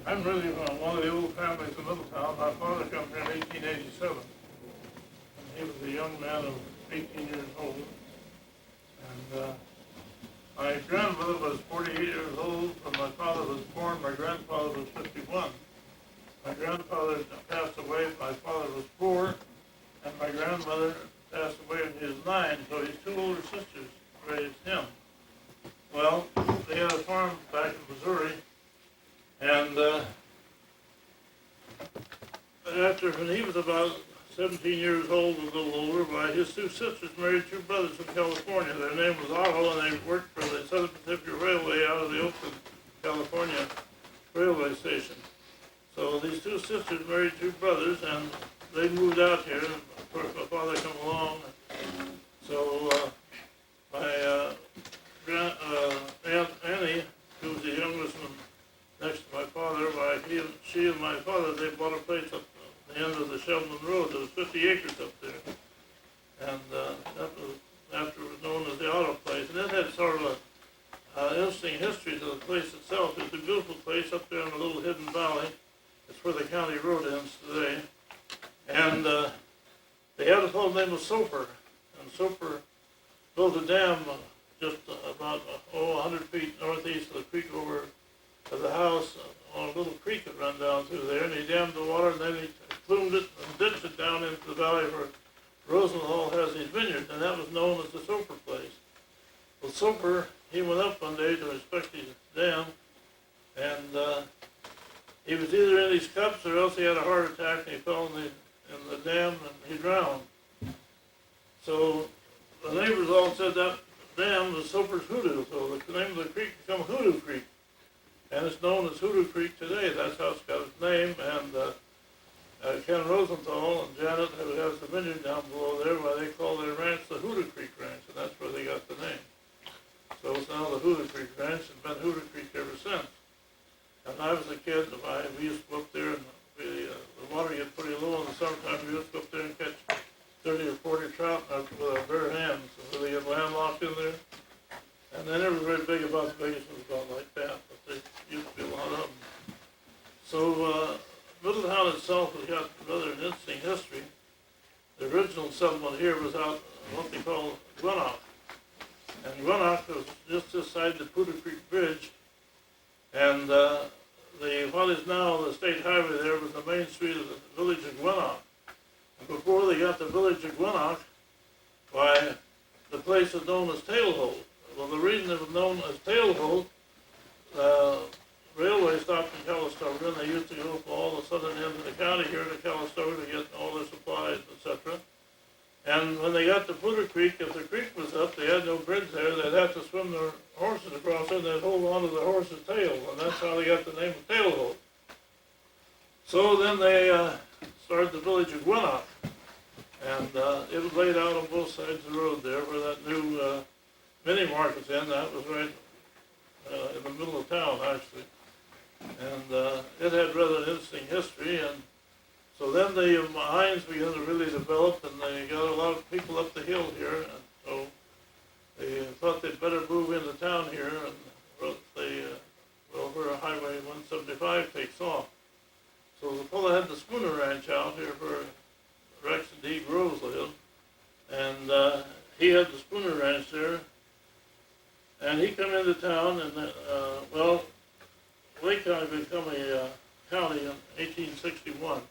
I'm really one of the old families in Middletown. My father came here in 1887. And he was a young man of 18 years old. And my grandmother was 48 years old when my father was born. My grandfather was 51. My grandfather passed away when my father was 4, and my grandmother passed away when he was 9, so his two older sisters raised him. Well, they had a farm back in Missouri, and after, when he was about 17 years old, a little older, why, his two sisters married two brothers from California. Their name was Earl, and they worked for the Southern Pacific Railway out of the Oakland, California railway station. So these two sisters married two brothers, and they moved out here. Of course, my father came along. So my Aunt Annie, who was the youngest one next to my father, why, she and my father, they bought a place up the end of the Sheldon Road. There was 50 acres up there, and that was after it was known as the auto place. And it had sort of an interesting history to the place itself. It's a beautiful place up there in a little hidden valley. It's where the county road ends today. And they had a fellow named Soper, and Soper built a dam just about 100 feet northeast of the creek over to the house on a little creek that ran down through there, and he dammed the water, and then he plumed it and ditched it down into the valley where Rosenthal has his vineyard, and that was known as the Soper place. Well, Soper, he went up one day to inspect his dam, and he was either in his cups or else he had a heart attack, and he fell in the dam, and he drowned. So the neighbors all said that dam was Soper's Hoodoo, so the name of the creek became Hoodoo Creek. And it's known as Hoodoo Creek today. That's how it's got its name. And Ken Rosenthal and Janet, who has the vineyard down below there, why they call their ranch the Hoodoo Creek Ranch, and that's where they got the name. So it's now the Hoodoo Creek Ranch, and been Hoodoo Creek ever since. And when I was a kid, we used to go up there, and the water get pretty low in the summertime. We used to go up there and catch 30 or 40 trout with our bare hands, so they get landlocked in there. And they never very big, about the biggest ones about like that, but there used to be a lot of them. So Middletown itself has got rather an interesting history. The original settlement here was out what they call Gwinnett. And Gwinnett was just this side of the Poudre Creek Bridge. And what is now the state highway there was the main street of the village of Gwinnett. And before they got the village of Gwinnett, why, the place was known as Tailhold. Well, the reason it was known as Tailhold, railway stopped in Calistoga, and they used to go from all the southern end of the county here to Calistoga to get all their supplies, etc. And when they got to Poudre Creek, if the creek was up, they had no bridge there, they'd have to swim their horses across it, and they'd hold on to the horse's tail, and that's how they got the name of Tailhold. So then they started the village of Gwinnett, and it was laid out on both sides of the road there where that new mini market's in. That was right in the middle of town, actually. And it had rather an interesting history, and so then the mines began to really develop, and they got a lot of people up the hill here, and so they thought they'd better move into town here, and where Highway 175 takes off. So the fellow had the Schooner Ranch out here where Rex and Dee Groves lived, and he had the Schooner Ranch there, and he come into town, and Lake County became a county in 1861.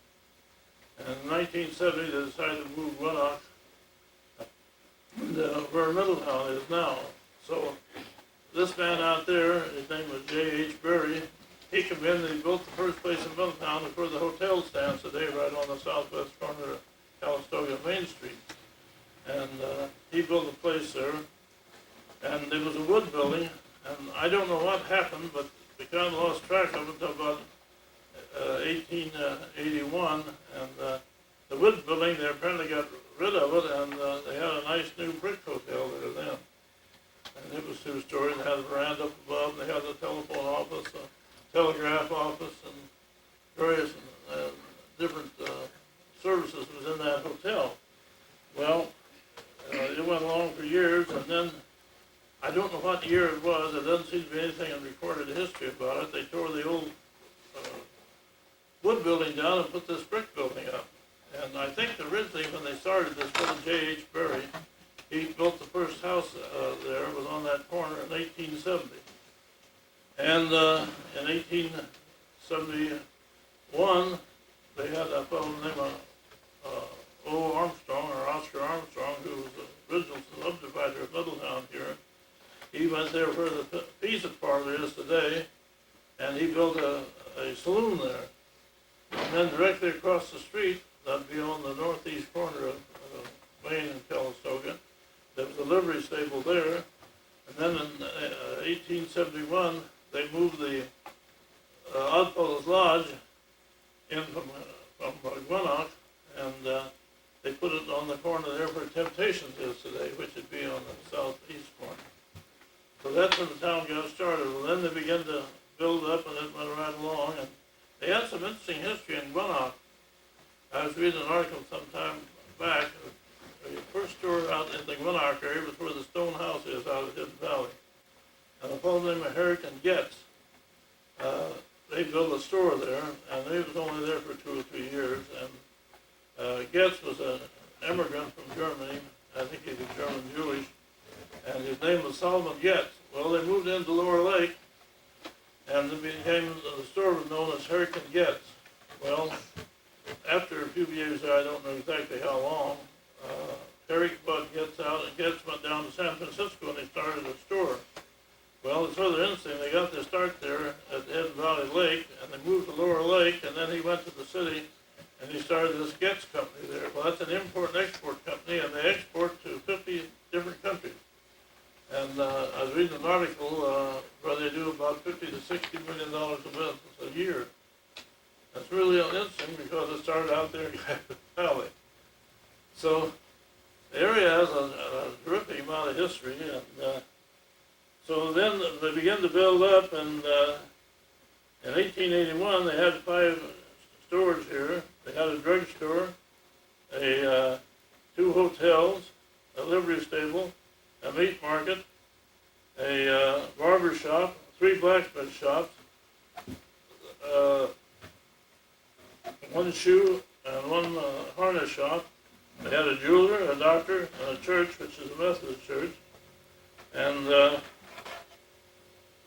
And in 1970, they decided to move Gwinnett where Middletown is now. So this man out there, his name was J.H. Berry, he came in and he built the first place in Middletown where the hotel stands today, right on the southwest corner of Calistoga Main Street. And he built a place there, and it was a wood building, and I don't know what happened, but we kind of lost track of it until about 1881, and the wood building, they apparently got rid of it, and they had a nice new brick hotel there then. And it was two-story, they had a veranda up above, and they had a telephone office, a telegraph office, and various different services was in that hotel. Well, it went along for years, and then I don't know what year it was. There doesn't seem to be anything in recorded history about it. They tore the old building down and put this brick building up. And I think originally when they started this, fellow J.H. Berry, he built the first house there, was on that corner in 1870. And in 1871, they had a fellow named O. Armstrong, or Oscar Armstrong, who was the original subdivider of Middletown here. He went there where the pizza parlor is today, and he built a saloon there. And then directly across the street, that'd be on the northeast corner of Wayne and Calistoga, there was a livery stable there. And then in 1871, they moved the Oddfellows Lodge in from Gwinnett, and they put it on the corner there where Temptations is today, which would be on the southeast corner. So that's when the town got started. Well, then they began to build up, and it went right along. And they had some interesting history in Gwinnett. I was reading an article some time back. The first store out in the Gwinnett area was where the stone house is out of Hidden Valley. And a fellow named Herrick and Getz, they built a store there, and they was only there for 2 or 3 years. And Getz was an immigrant from Germany. I think he was German Jewish, and his name was Solomon Getz. Well, they moved into Lower Lake, and it became, the store was known as Herrick and Getz. Well, after a few years there, I don't know exactly how long, Herrick bought Getz out, and Getz went down to San Francisco, and he started a store. Well, it's rather interesting. They got their start there at Hidden Valley Lake, and they moved to Lower Lake, and then he went to the city, and he started this Getz company there. Well, that's an import and export company, and they export to 50 different countries. And I was reading an article where they do about $50 to $60 million of business a year. That's really interesting because it started out there in the valley. So the area has a terrific amount of history, and so then they began to build up, and in 1881 they had 5 stores here. They had a drugstore, 2 hotels, a livery stable, a meat market, a barber shop, 3 blacksmith shops, 1 shoe and 1 harness shop. They had a jeweler, a doctor, and a church, which is a Methodist church. And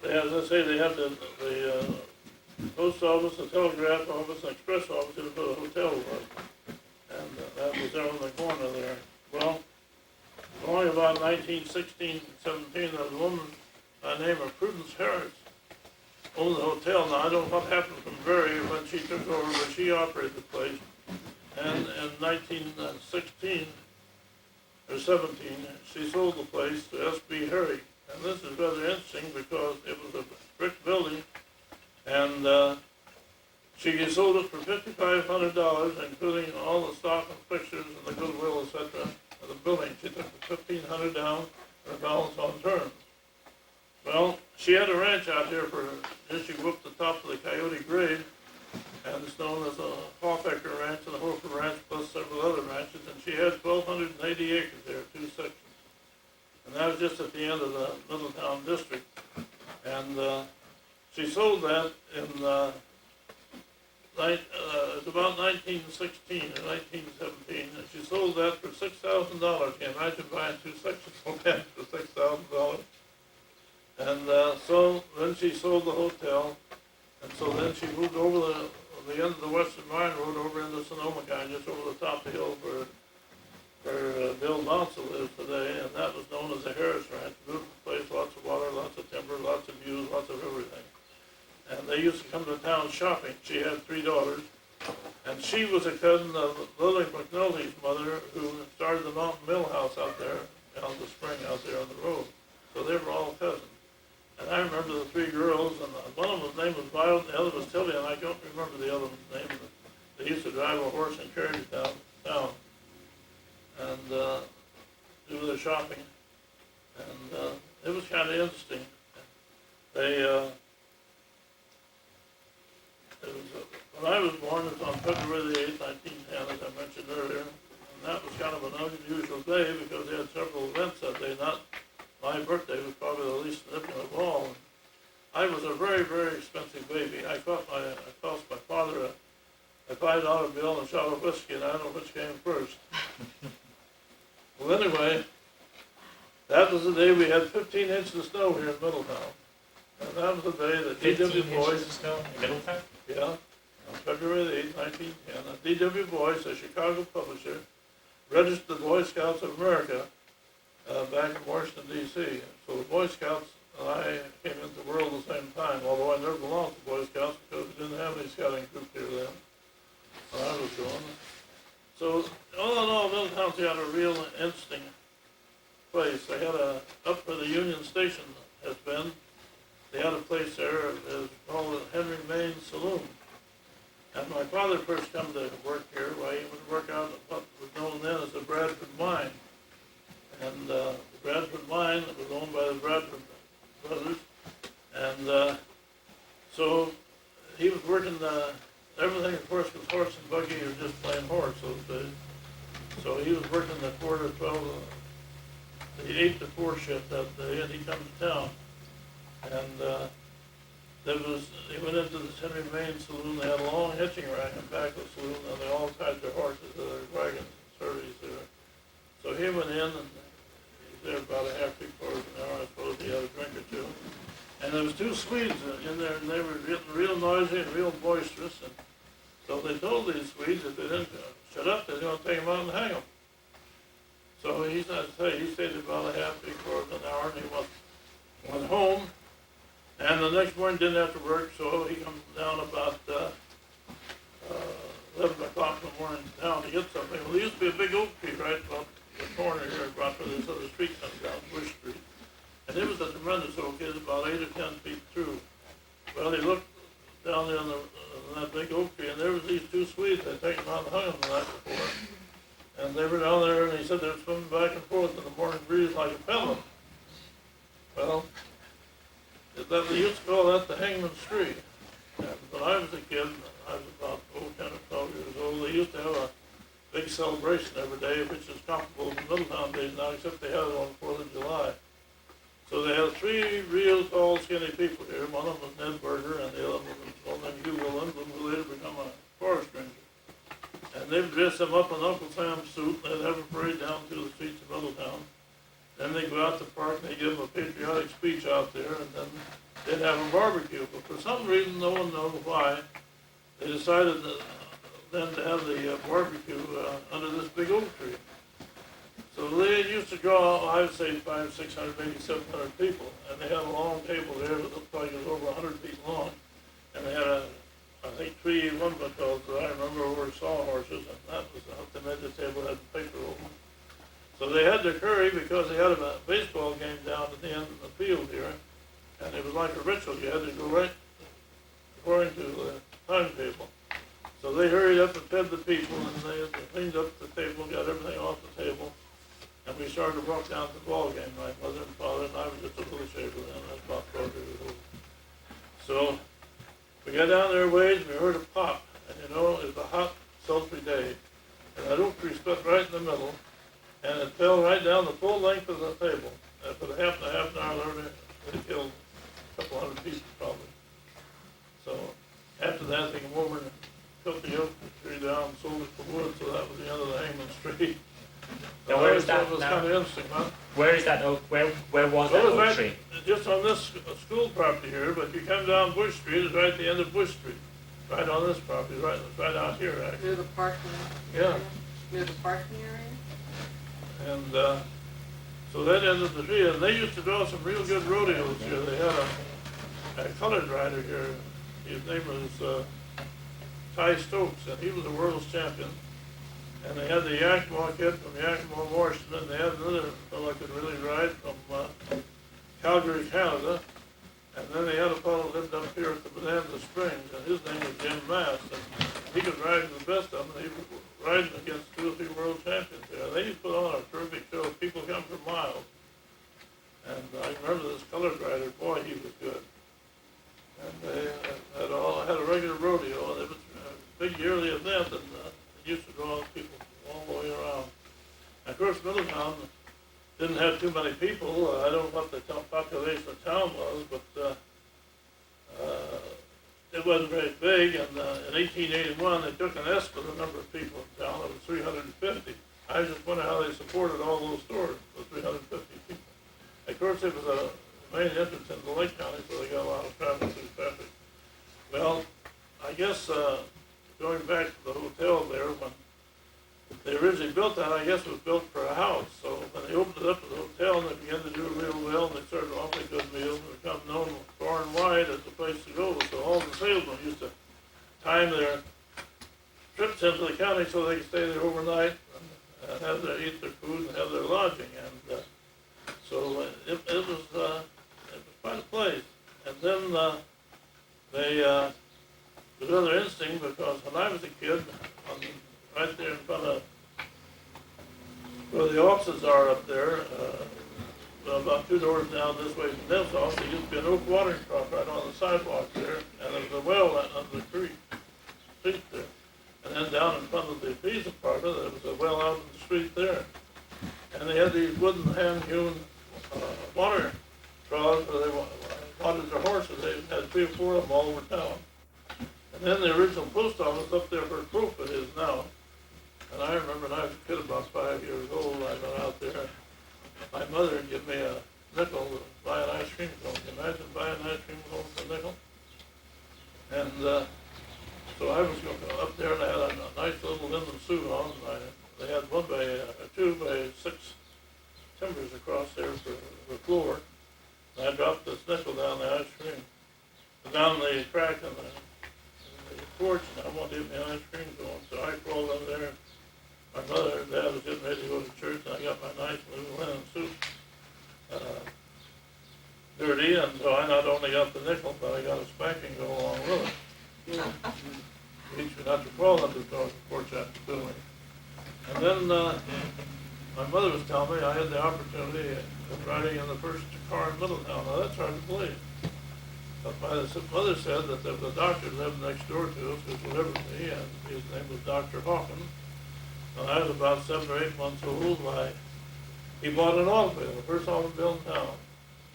they had, let's say, they had the post office, the telegraph office, and express office where the hotel was. And that was there on the corner there. Well, only about 1916, 17, there was a woman by the name of Prudence Harris owned the hotel. Now, I don't know what happened from Berry when she took over, but she operated the place. And in 1916 or 17, she sold the place to S.B. Herrick. And this is rather interesting because it was a brick building, and she sold it for $5,500, including all the stock and fixtures and the goodwill, etc. of the building. She took the $1,500 down and the balance on terms. Well, she had a ranch out here for, she whooped the top of the Coyote Grade, and it's known as a Hofecker Ranch and the Hofer Ranch, plus several other ranches, and she had 1,280 acres there, 2 sections. And that was just at the end of the Middletown district. And she sold that in, it's about 1916 or 1917, and she sold that for $6,000. Can you imagine buying 2 sections of land for $6,000? And so then she sold the hotel, and so then she moved over the end of the Western Mine Road over into Sonoma County, just over the top of the hill where Bill Bonsall lives today, and that was known as the Harris Ranch. Beautiful place, lots of water, lots of timber, lots of views, lots of everything. And they used to come to town shopping. She had 3 daughters, and she was a cousin of Lily McNulty's mother, who started the Mountain Mill House out there, down the spring out there on the road. So they were all cousins. And I remember the 3 girls, and one of them's name was Violet, and the other was Tilly, and I don't remember the other one's name. They used to drive a horse and carriage downtown and do their shopping. And it was kind of interesting. They, when I was born, it was on February the 8th, 1910, as I mentioned earlier. And that was kind of an unusual day because they had several events that day. Not my birthday was probably the least significant of all. I was a very, very expensive baby. I cost my father $5 bill and a shot of whiskey, and I don't know which came first. Well, anyway, that was the day we had 15 inches of snow here in Middletown. And that was the day that 15 D.W. inches Boyce, of snow in Middletown? yeah, on February the 8th, 1910, and D.W. Boyce, a Chicago publisher, registered the Boy Scouts of America back in Washington, D.C. So the Boy Scouts and I came into the world at the same time, although I never belonged to Boy Scouts because we didn't have any scouting group here then when I was going. So all in all, Middletown's got a real interesting place. They had up where the Union Station has been, they had a place there, it's called the Henry Main Saloon. And my father first come to work here, well, he would work out at what was known then as the Bradford Mine. And the Bradford Mine was owned by the Bradford brothers. And so he was working, everything of course was horse and buggy or just plain horse those days. So he was working the 4 to 12, the 8 to 4 shift that day, and he comes to town. And he went into this Henry Main Saloon. They had a long hitching rack in the back of the saloon, and they all tied their horses to their wagons and surveys there. So he went in, and he was there about a half, 3/4 of an hour. I suppose he had a drink or two. And there was 2 Swedes in there, and they were getting real noisy and real boisterous. And so they told these Swedes if they didn't shut up, they were going to take them out and hang them. So he stayed about a half, 3/4 of an hour, and he went home. And the next morning didn't have to work, so he comes down about 11 o'clock in the morning down to get something. Well, there used to be a big oak tree right about the corner here, about where this other street comes down, Bush Street. And it was a tremendous oak, it was about 8 or 10 feet through. Well, he looked down there on that big oak tree, and there was these 2 Swedes. They'd taken them out and hung them the night before. And they were down there, and he said they were swimming back and forth in the morning breeze like a pendulum. Well, they used to call that the Hangman's Tree. And when I was a kid, I was about 10 or 12 years old, they used to have a big celebration every day, which is comparable to Middletown days now, except they had it on the 4th of July. So they had 3 real tall, skinny people here. One of them was Ned Berger, and the other one was a fellow named Hugh Willand, who later become a forest ranger. And they'd dress them up in Uncle Sam's suit, and they'd have a parade down through the streets of Middletown. Then they'd go out to the park and they'd give them a patriotic speech out there, and then they'd have a barbecue. But for some reason, no one knows why, they decided then to have the barbecue under this big oak tree. So they used to draw, I would say 500, 600, maybe 700 people, and they had a long table there that looked like it was over 100 feet long, and they had I think 3 1-buck-dogs that I remember were sawhorses, and that was how they made the table, had the paper over. So they had to hurry because they had a baseball game down at the end of the field here, and it was like a ritual. You had to go right according to the timetable. So they hurried up and fed the people, and they cleaned up the table, got everything off the table, and we started to walk down to the ball game. My mother and father and I was just a little shaver then. I was about 12 years old. So we got down there a ways, and we heard a pop, and it was a hot, sultry day, and that oak tree stood right in the middle. And it fell right down the full length of the table. And for half an hour later, they killed a couple hundred people probably. So after that, they came over and cut the oak tree down and sold it for wood. So that was the end of the Hangman's Tree. Now where is that now? It was now? kind of interesting, huh? Where is that oak? Where was that oak tree? Just on this school property here, but you come down Bush Street, it's right at the end of Bush Street. Right on this property, right out here actually. Near the parking Yeah. area? Near the parking area? And so that ended the tree, and they used to draw some real good rodeos here. They had a colored rider here. His name was Ty Stokes, and he was the world's champion. And they had the Yakima kid from Yakima, Washington. They had another fellow could really ride from Calgary, Canada. And then they had a fellow who lived up here at the Bonanza Springs, and his name was Jim Mast. And he could ride the best of them. He was riding against 2 or 3 world champions there. They used to put on a terrific show. People come for miles. And I remember this colored rider, boy, he was good. And they had a regular rodeo, and it was a big yearly event, and it used to draw people all the way around. And of course, Middletown didn't have too many people. I don't know what the population of town was, but it it wasn't very big, and in 1881, they took an estimate of the number of people in town. It was 350. I just wonder how they supported all those stores, the 350 people. Of course, it was a main entrance into Lake County, so they got a lot of travel through traffic. Well, I guess going back to the hotel there, when they originally built that, I guess it was built for a house. So when they opened it up as a hotel, and they began to do real well, and they served awfully good meals, and become known far and wide as the place to go. So all the salesmen used to time their trips into the county so they could stay there overnight and have their eat their food and have their lodging. And so it was quite a place. And then it was rather interesting because when I was a kid, right there in front of where the offices are up there, about 2 doors down this way from Deb's office, there used to be an oak watering trough right on the sidewalk there, and there was a well under the street there. And then down in front of the police department, there was a well out in the street there. And they had these wooden hand-hewn water troughs where they watered their horses. They had 3 or 4 of them all over town. And then the original post office up there where Proof it is now. And I remember when I was a kid about 5 years old, I went out there. My mother would give me a nickel to buy an ice cream cone. Can you imagine buying an ice cream cone for a nickel? And so I was going up there, and I had a nice little linen suit on. And they had 2 by 6 timbers across there for the floor. And I dropped this nickel down the ice cream, down the crack in the porch, and I wanted to get me an ice cream cone. So I crawled in there. My mother and dad was getting ready to go to church, and I got my nice little linen suit dirty, and so I not only got the nickel, but I got a spanking go along with it. Teach me not to crawl under the porch after doing. And then my mother was telling me I had the opportunity of riding in the first car in Middletown. Now that's hard to believe. But my mother said that there was a doctor who lived next door to us who delivered me, and his name was Dr. Hawkins. When I was about 7 or 8 months old, he bought an automobile, the first automobile in town.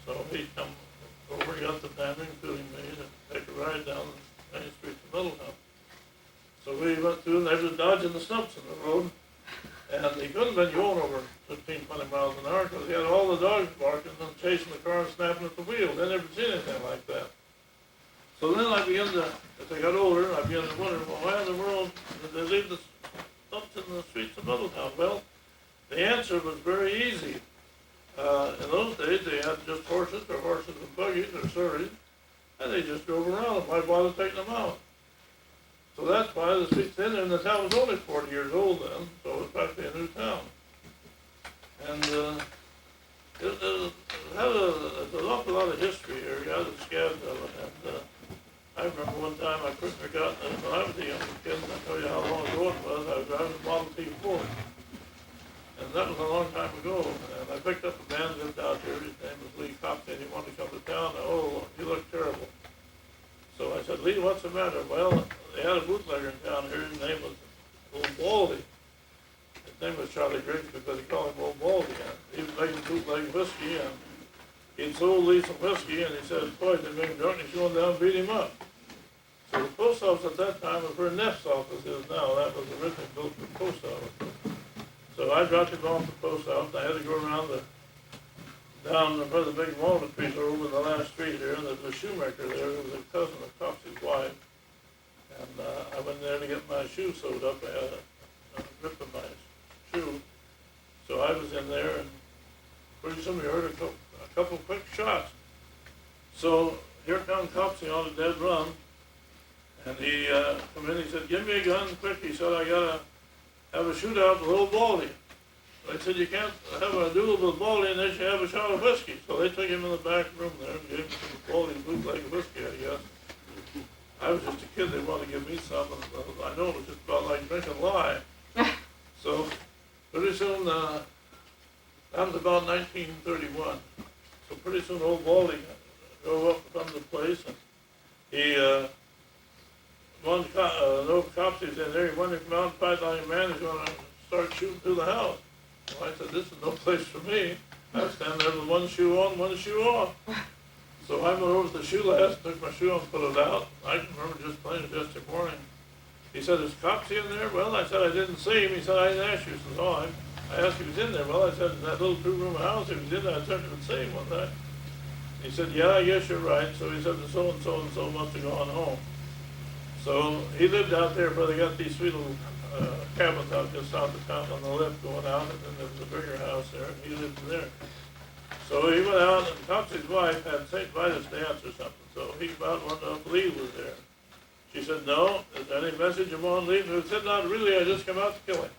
So he come over, got the family, including me, to take a ride down the main street to Middletown. So we went through, and they were dodging the stumps in the road, and he couldn't have been going over 15, 20 miles an hour because he had all the dogs barking and chasing the car and snapping at the wheel. They never seen anything like that. So then I began to, as I got older, I began to wonder, well, why in the world did they leave the stumps in the streets of Middletown? Well, the answer was very easy. In those days, they had just horses and buggies or surreys, and they just drove around them. Why bother taking them out? So that's why the streets in there, and the town was only 40 years old then, so it was practically a new town. And it had an awful lot of history here, guys, and scabs of it. And I remember one time I couldn't have gotten it when I was a young kid, and I'll tell you how long ago it was. I was driving a Model T Ford. And that was a long time ago. And I picked up a man who lived out here. His name was Lee Copsey, and he wanted to come to town. Oh, he looked terrible. So I said, Lee, what's the matter? Well, they had a bootlegger in town here. His name was Old Baldy. His name was Charlie Griggs because he called him Old Baldy. And he was making bootleg whiskey, and he'd sold Lee some whiskey, and he said, boy, they made him drunk, and he's going down and beat him up. So the post office at that time was where Neff's office is now. That was originally built for the post office. So I dropped him off the post office. I had to go around down where the big walnut trees are over in the last street here, and there's a shoemaker there who was a cousin of Topsy's wife. And I went there to get my shoe sewed up. I had a rip in my shoe. So I was in there, and pretty soon we heard a couple quick shots. So here comes Topsy on a dead run. And he come in, he said, give me a gun quick. He said, I gotta have a shootout with Old Baldy. They said, you can't have a duel with Baldy unless you have a shot of whiskey. So they took him in the back room there and gave him some Baldy bootleg whiskey, I guess. I was just a kid, they wanted to give me some, and I know it was just about like drinking lye. So pretty soon, that was about 1931. So pretty soon Old Baldy drove up from the place, and he, no cops was in there, he wanted to come out and fight like a man, he's going to start shooting through the house. Well, I said, this is no place for me. I was standing there with one shoe on, one shoe off. So I went over to the shoe last, took my shoe and put it out. I can remember just playing it yesterday morning. He said, is Copsy in there? Well, I said, I didn't see him. He said, I didn't ask you. He says, oh, I asked if he was in there. Well, I said, in that little two-room house, if he was in there, I certainly would see him one time. He said, yeah, I guess you're right. So he said, the so-and-so and so must have gone home. So he lived out there where they got these sweet little cabins out just south of town on the left going out, and then there was a bigger house there, and he lived in there. So he went out, and Topsy's wife had St. Vitus dance or something, so he about wanted to believe was there. She said, no, is there any message you want to leave? He said, not really, I just come out to kill him.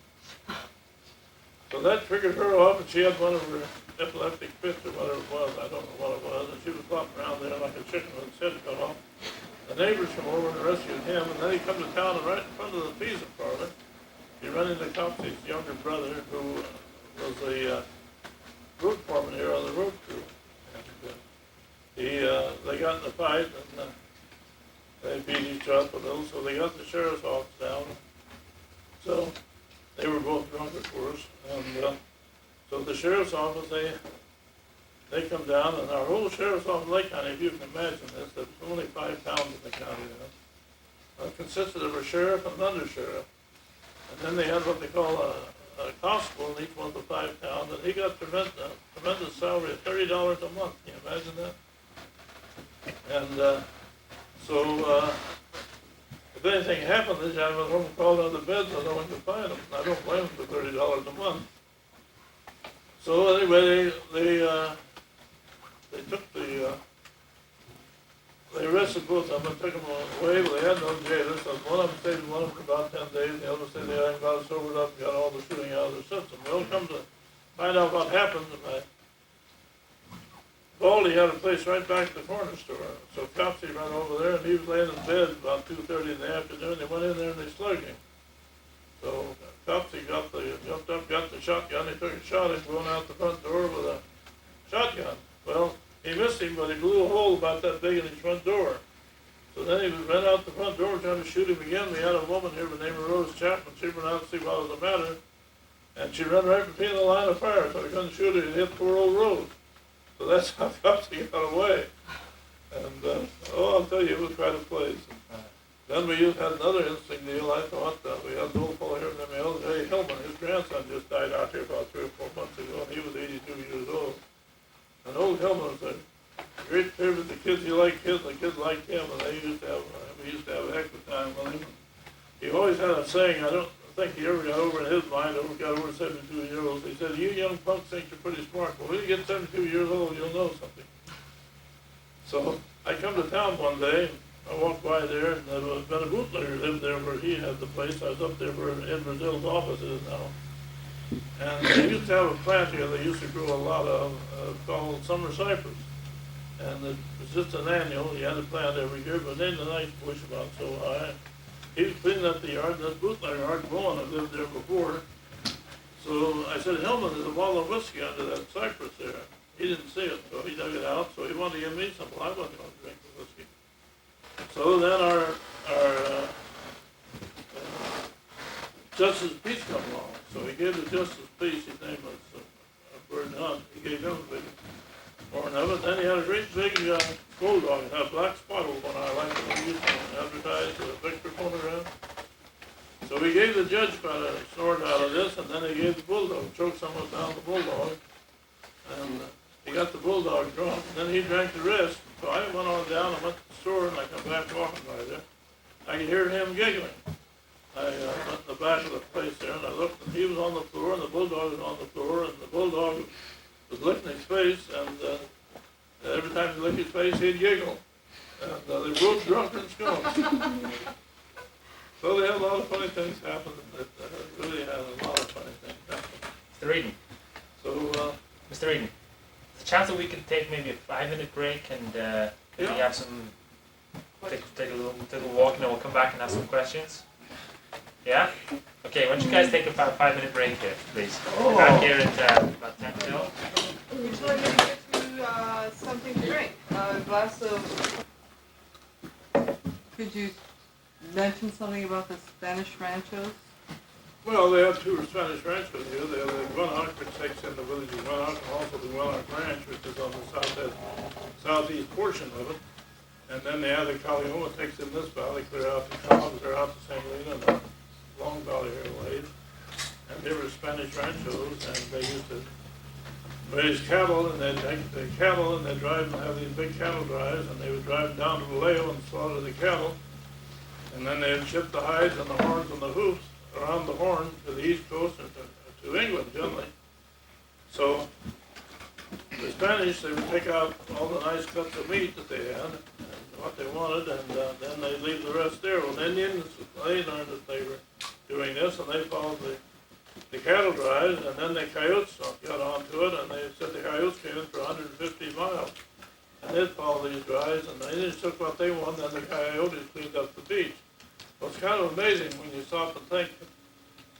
So that triggered her off, and she had one of her epileptic fits or whatever it was, I don't know what it was, and she was flopping around there like a chicken with its head cut off. The neighbors come over and rescued him, and then he come to town, and right in front of the pizza parlor, he ran into Topsy's younger brother, who was the road foreman here on the road crew. And they got in a fight, and they beat each other a little, so they got the sheriff's office down. So they were both drunk, of course, and so the sheriff's office, they come down, and our whole sheriff's office, Lake County, if you can imagine this, there's only 5 towns in the county, consisted of a sheriff and an undersheriff. And then they had what they call a constable in each one of the 5 towns, and he got tremendous salary of $30 a month. Can you imagine that? And so if anything happened, this guy was home and called out of bed so no one could find him. I don't blame him for $30 a month. So anyway, they took they arrested both of them and took them away, but they had no jailers. So one of them stayed with one of them for about 10 days, the other said they hadn't got sobered up and got all the shooting out of their system. Well, come to find out what happened, Baldy had a place right back at the corner store. So Topsy ran over there, and he was laying in bed about 2:30 in the afternoon. They went in there and they slugged him. So Topsy jumped up, got the shotgun. He took a shot at him going out the front door with a shotgun. Well, he missed him, but he blew a hole about that big in his front door. So then he ran out the front door trying to shoot him again. We had a woman here by the name of Rose Chapman. She ran out to see what was the matter, and she ran right between the line of fire, so he couldn't shoot her. He hit poor old Rose. So that's how Topsy got away. And I'll tell you, it was quite a place. Then we had another interesting deal. I thought we had an old fellow here named J. Hillman. His grandson just died out here about 3 or 4 months ago, and he was 82 years old. And old Hillman was a great favorite of the kids. He liked kids, and the kids liked him, and we used to have a heck of a time with him. He always had a saying, I don't think he ever got over in his mind, got over 72 years old. He said, you young punks think you're pretty smart. Well, when you get 72 years old, you'll know something. So I come to town one day, I walked by there, and there was been a bootlegger lived there where he had the place. I was up there where Ed Brazil's office is now. And they used to have a plant here they used to grow a lot of called summer cypress. And it was just an annual. You had to plant every year, but then the nice bush about so high. He was cleaning up the yard, and this bootlegger, Art Bowen, had lived there before. So I said, Hillman, there's a bottle of whiskey under that cypress there. He didn't see it, so he dug it out. So he wanted to give me some. Well, I wasn't going to drink the whiskey. So then our Justice of Peace come along. So he gave the Justice of Peace, his name was Bird Hunt. He gave him a big horn of it. Then he had a great big bulldog. It had a black spot over one eye, like when he used to advertise the Victor phonograph. So he gave the judge about a snort out of this, and then he gave the bulldog, choked someone down the bulldog. And he got the bulldog drunk, and then he drank the rest. So I went on down and went to the store, and I come back walking by there. I could hear him giggling. I went in the back of the place there, and I looked, and he was on the floor, and the bulldog was on the floor, and the bulldog was licking his face, and every time he licked his face, he'd giggle. And they were both drunk and skunks. So they had a lot of funny things happen. Really had a lot of funny things happen. Mr. Wrieden. So, Mr. Wrieden, there's a chance that we could take maybe a 5-minute break and maybe have some, take a walk, and then we'll come back and have some questions. Yeah? Okay, why don't you guys take a 5-minute break here, please. We're back here at about 10 till. Would you like me to get you something to drink? A glass of... Could you mention something about the Spanish ranchos? Well, they have two Spanish ranchos here. They have the Guanac, which takes in the village of Guanac, and also the Guanac Ranch, which is on the southeast portion of it. And then they have the Calioma, takes in this valley, clear out to Cobb, clear out to St. Helena, and the Long Valley here laid. And they were Spanish ranchos, and they used to raise cattle, and they'd take the cattle, and they'd drive and have these big cattle drives, and they would drive down to Vallejo and slaughter the cattle. And then they'd ship the hides and the horns and the hoofs around the horn to the East Coast and to England generally. So the Spanish, they would take out all the nice cuts of meat that they had and what they wanted, and then they'd leave the rest there. Well, the Indians, they learned that they were doing this, and they followed the cattle drives, and then the coyotes got onto it, and they said the coyotes came in for 150 miles. And they'd follow these drives, and the Indians took what they wanted, and then the coyotes cleaned up the beach. Well, it's kind of amazing when you stop and think that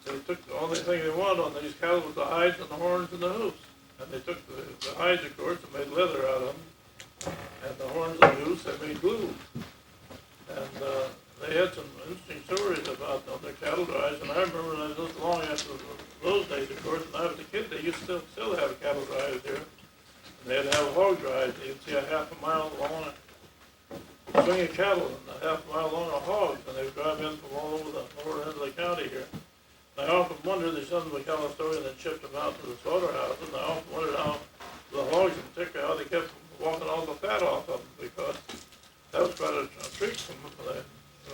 they took the only thing they wanted on these cattle was the hides and the horns and the hoofs. And they took the hides, of course, and made leather out of them. And the horns and the hoofs, they made glue. And they had some interesting stories about their cattle drives. And I remember that this long after those days, of course, when I was a kid, they used to still have cattle drives here. And they had to have hog drives. You'd see a half a mile long string of cattle and a half a mile long of hogs, and they would drive in from all over the lower end of the county here. And I often wondered, they sent them to Calistoga and then shipped them out to the slaughterhouse, and I often wondered how the hogs in particular, how they kept walking all the fat off of them, because that was quite a treat from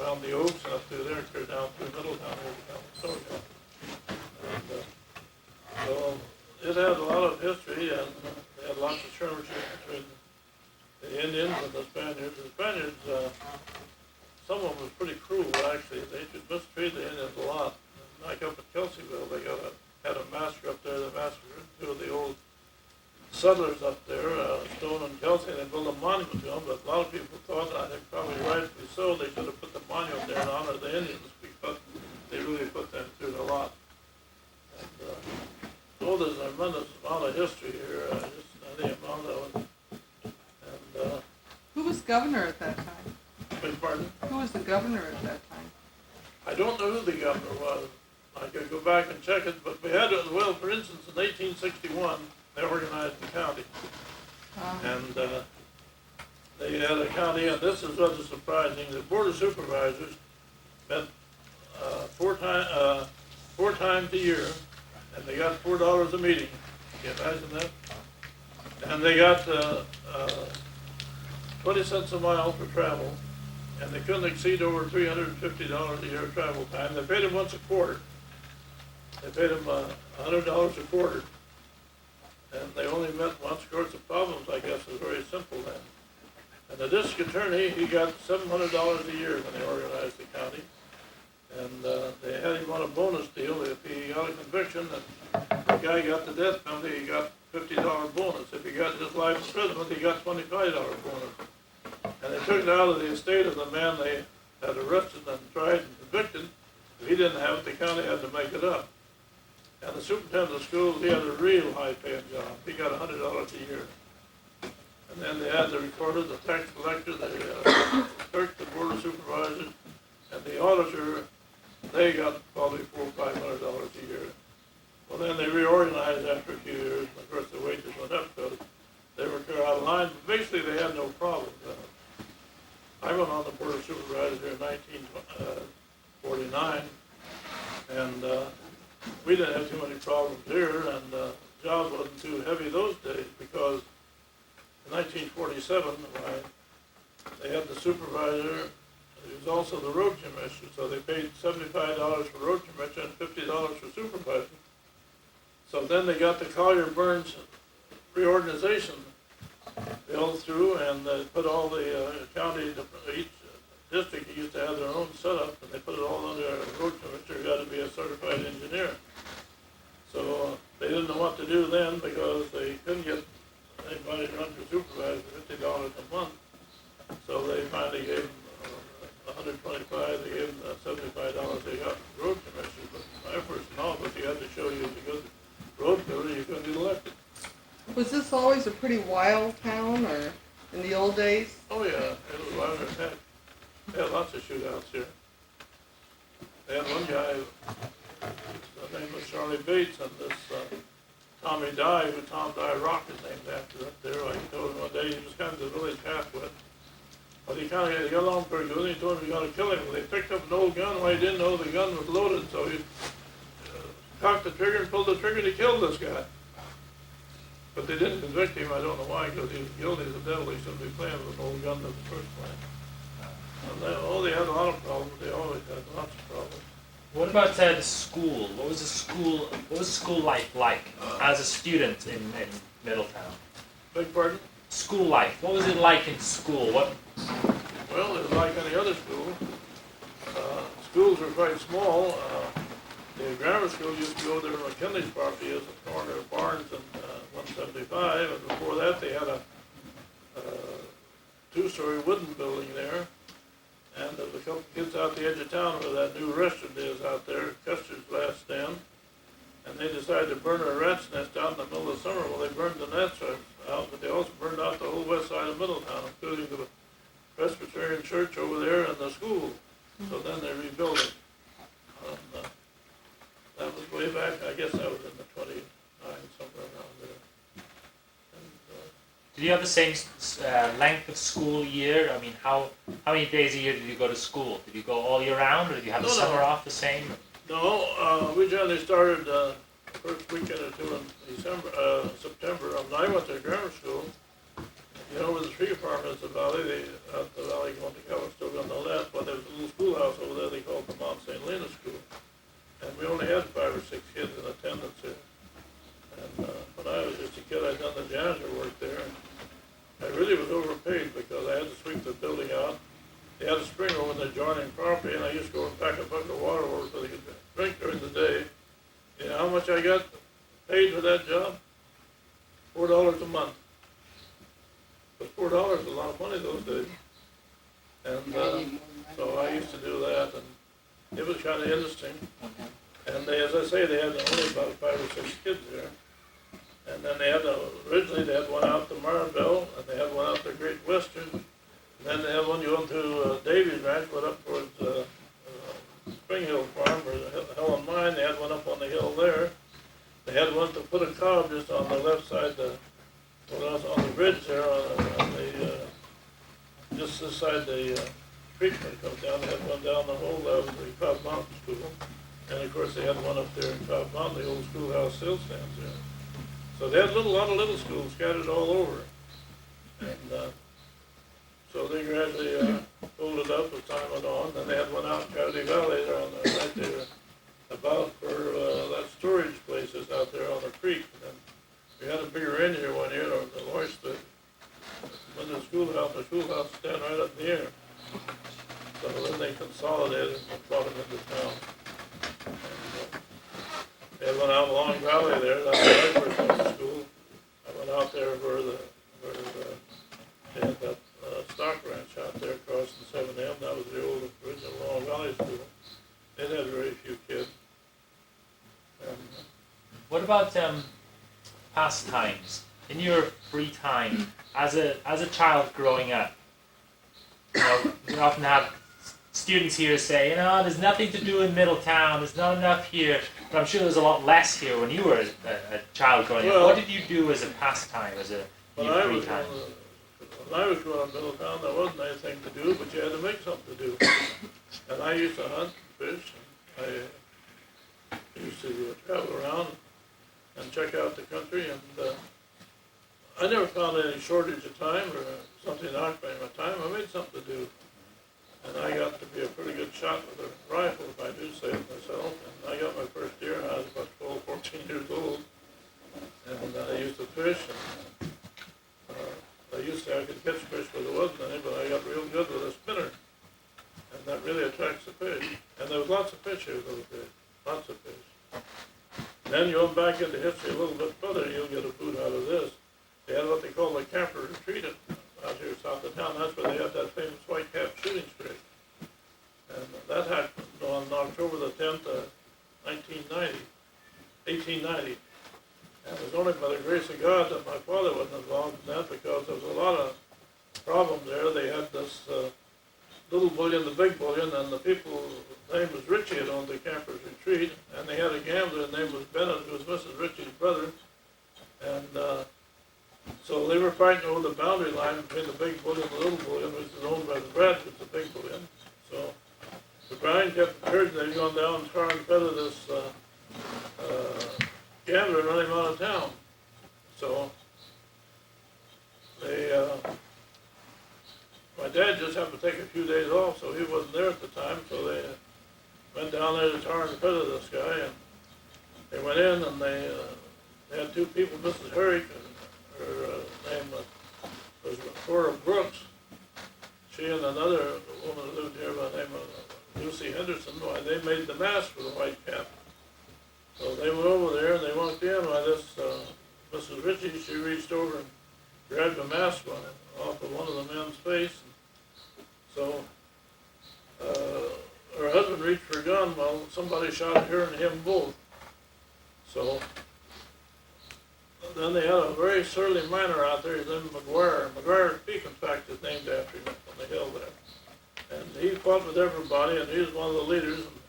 around the Oaks and up through there, clear down through Middletown here to Calistoga. And so it had a lot of history, and they had lots of skirmishes between the Indians and the Spaniards. The Spaniards, some of them was pretty cruel, actually. They should mistreat the Indians a lot. Like up at Kelseyville, they had a massacre up there. They massacred two of the old settlers up there, Stone and Kelsey, and they built a monument to them. But a lot of people thought, and I think probably rightfully so, they should have put the monument there in honor of the Indians, because they really put them through a lot. And so there's a tremendous amount of history here, just the amount of it. Who was governor at that time? Beg pardon? Who was the governor at that time? I don't know who the governor was. I could go back and check it, but we had, well, for instance, in 1861, they organized the county. And they had a county, and this is rather surprising. The Board of Supervisors met four times a year, and they got $4 a meeting. Can you imagine that? And they got 20 cents a mile for travel, and they couldn't exceed over $350 a year travel time. They paid them once a quarter. They paid them $100 a quarter, and they only met once. Of course, the problems, I guess, was very simple then. And the district attorney, he got $700 a year when they organized the county, and they had him on a bonus deal. If he got a conviction and the guy got the death penalty, he got $50 bonus. If he got just life imprisonment, he got $25 bonus. And they took it out of the estate of the man they had arrested and tried and convicted. If he didn't have it, the county had to make it up. And the superintendent of schools, he had a real high-paying job. He got $100 a year. And then they had the recorder, the tax collector, the clerk, the board of supervisors, and the auditor. They got probably $400 or $500 a year. Well, then they reorganized after a few years, and of course the wages went up because they were clear out of line. But basically, they had no problems. I went on the board of supervisors here in 1949, and we didn't have too many problems here, and the job wasn't too heavy those days, because in 1947, they had the supervisor. He was also the road commissioner, so they paid $75 for road commissioner and $50 for supervisor. So then they got the Collier-Burns reorganization bill through, and they put all the county, each district used to have their own setup, and they put it all under a road commissioner who had to be a certified engineer. So they didn't know what to do then, because they couldn't get anybody to run for supervisor for $50 a month. So they finally gave them $125, they gave them $75 they got from road commissioner. But my first knowledge, you had to show you a good road builder, you couldn't get elected. Was this always a pretty wild town, or in the old days? Oh yeah, it was wild as heck. They had lots of shootouts here. They had one guy, Charlie Bates, and this Tommy Dye, who Tom Dye Rock is named after up there. Like he told him one day he was kind of the village halfwit. But he kind of got along pretty good, and he told him he was going to kill him. They picked up an old gun. Well, he didn't know the gun was loaded, so he cocked the trigger and pulled the trigger and he killed this guy. But they didn't convict him. I don't know why, because he was guilty as the devil. He shouldn't be playing with an old gun in the first place. And they had a lot of problems. They always had lots of problems. What about the school? What was the school life like as a student in Middletown? Beg pardon? School life. What was it like in school? What? Well, it was like any other school. Schools were quite small. The grammar school used to go there to McKinley's property as a corner of Barnes and 175, and before that they had a two-story wooden building there. And there was a couple kids out the edge of town where that new restaurant is out there, Custer's Last Stand. And they decided to burn a rat's nest out in the middle of the summer. Well, they burned the nest out, but they also burned out the whole west side of Middletown, including the Presbyterian church over there and the school. So then they rebuilt it. And, that was way back, I guess that was in the 29, somewhere around there. And, Did you have the same length of school year? I mean, how many days a year did you go to school? Did you go all year round, or did you have the summer off the same? No, we generally started first weekend or two in September. When I went to grammar school, you know where the tree farm is, the valley, out the valley going to Calistoga on the left, but there was a little schoolhouse over there they called the Mount St. Lena School. And we only had 5 or 6 kids in attendance there. And when I was just a kid, I'd done the janitor work there. And I really was overpaid because I had to sweep the building out. They had a spring over in the adjoining property, and I used to go and pack a bucket of water over so they could drink during the day. You know how much I got paid for that job? $4 a month. But $4 is a lot of money those days. And so I used to do that, and it was kind of interesting. And they, as I say, they had only about 5 or 6 kids there. And then they had, originally they had one out to Maribel, and they had one out to Great Western. And then they had one going to Davies Ranch, went up towards Spring Hill Farm, or Helen Mine. They had one up on the hill there. They had one to put a cob just on the left side, on the bridge there, on the, just this side the creek when it comes down. They had one down the hole, that was the Cobb Mountain School. And of course they had one up there in Cobb Mountain, the old schoolhouse still stands there. So they had a lot of little schools scattered all over. And so they gradually pulled it up as time went on. Then they had one out in Coyote Valley there, right there, about where that storage place is out there on the creek. And then we had a big rain here one year, or the Lois stood. When the schoolhouse stand right up in the air. So then they consolidated and brought them into town. And, they went out along Valley there, that's where I first went to school. I went out there where they had that stock ranch out there across the 7M. That was the old original Long Valley School. It had very few kids. And, what about pastimes? In your free time, as a child growing up, you often have students here say, there's nothing to do in Middletown, there's not enough here, but I'm sure there's a lot less here when you were a child growing up. What did you do as a pastime, when I was growing up in Middletown, there wasn't anything to do, but you had to make something to do. And I used to hunt, fish, and I used to travel around and check out the country, and I never found any shortage of time or something to occupy my time. I made something to do. And I got to be a pretty good shot with a rifle, if I do say it myself. And I got my first deer when I was about 12, 14 years old. And I used to fish. And, I could catch fish where there wasn't any, but I got real good with a spinner. And that really attracts the fish. And there was lots of fish here those days. Lots of fish. Then you go back into history a little bit further, you'll get a food out of this. They had what they call the camper retreat out here south of town. That's where they had that famous white cap shooting strait. And that happened on October the 10th, 1890. And it was only by the grace of God that my father wasn't involved in that, because there was a lot of problems there. They had this little bullion, the big bullion, and the people's name was Richie that owned the campers retreat, and they had a gambler, his name was fighting over the boundary line between the big bullion and the little bullion, which is owned by the Bradfords, the big bullion. So the Bryan kept encouraging them to go down and tar and feather this gambler and run him out of town. So they, my dad just happened to take a few days off, so he wasn't there at the time. So they went down there to tar and feather this guy, and they went in and they had two people, Mrs. Herrick, her name was Cora Brooks. She and another woman who lived here by the name of Lucy Henderson. Why, they made the mask for the white cap. So they went over there and they walked in. Why, this Mrs. Ritchie, she reached over and grabbed the mask off of one of the men's face. So her husband reached for a gun while somebody shot at her and him both. So then they had a very surly miner out there, his name was McGuire. McGuire Peak, in fact, is named after him on the hill there. And he fought with everybody, and he was one of the leaders. And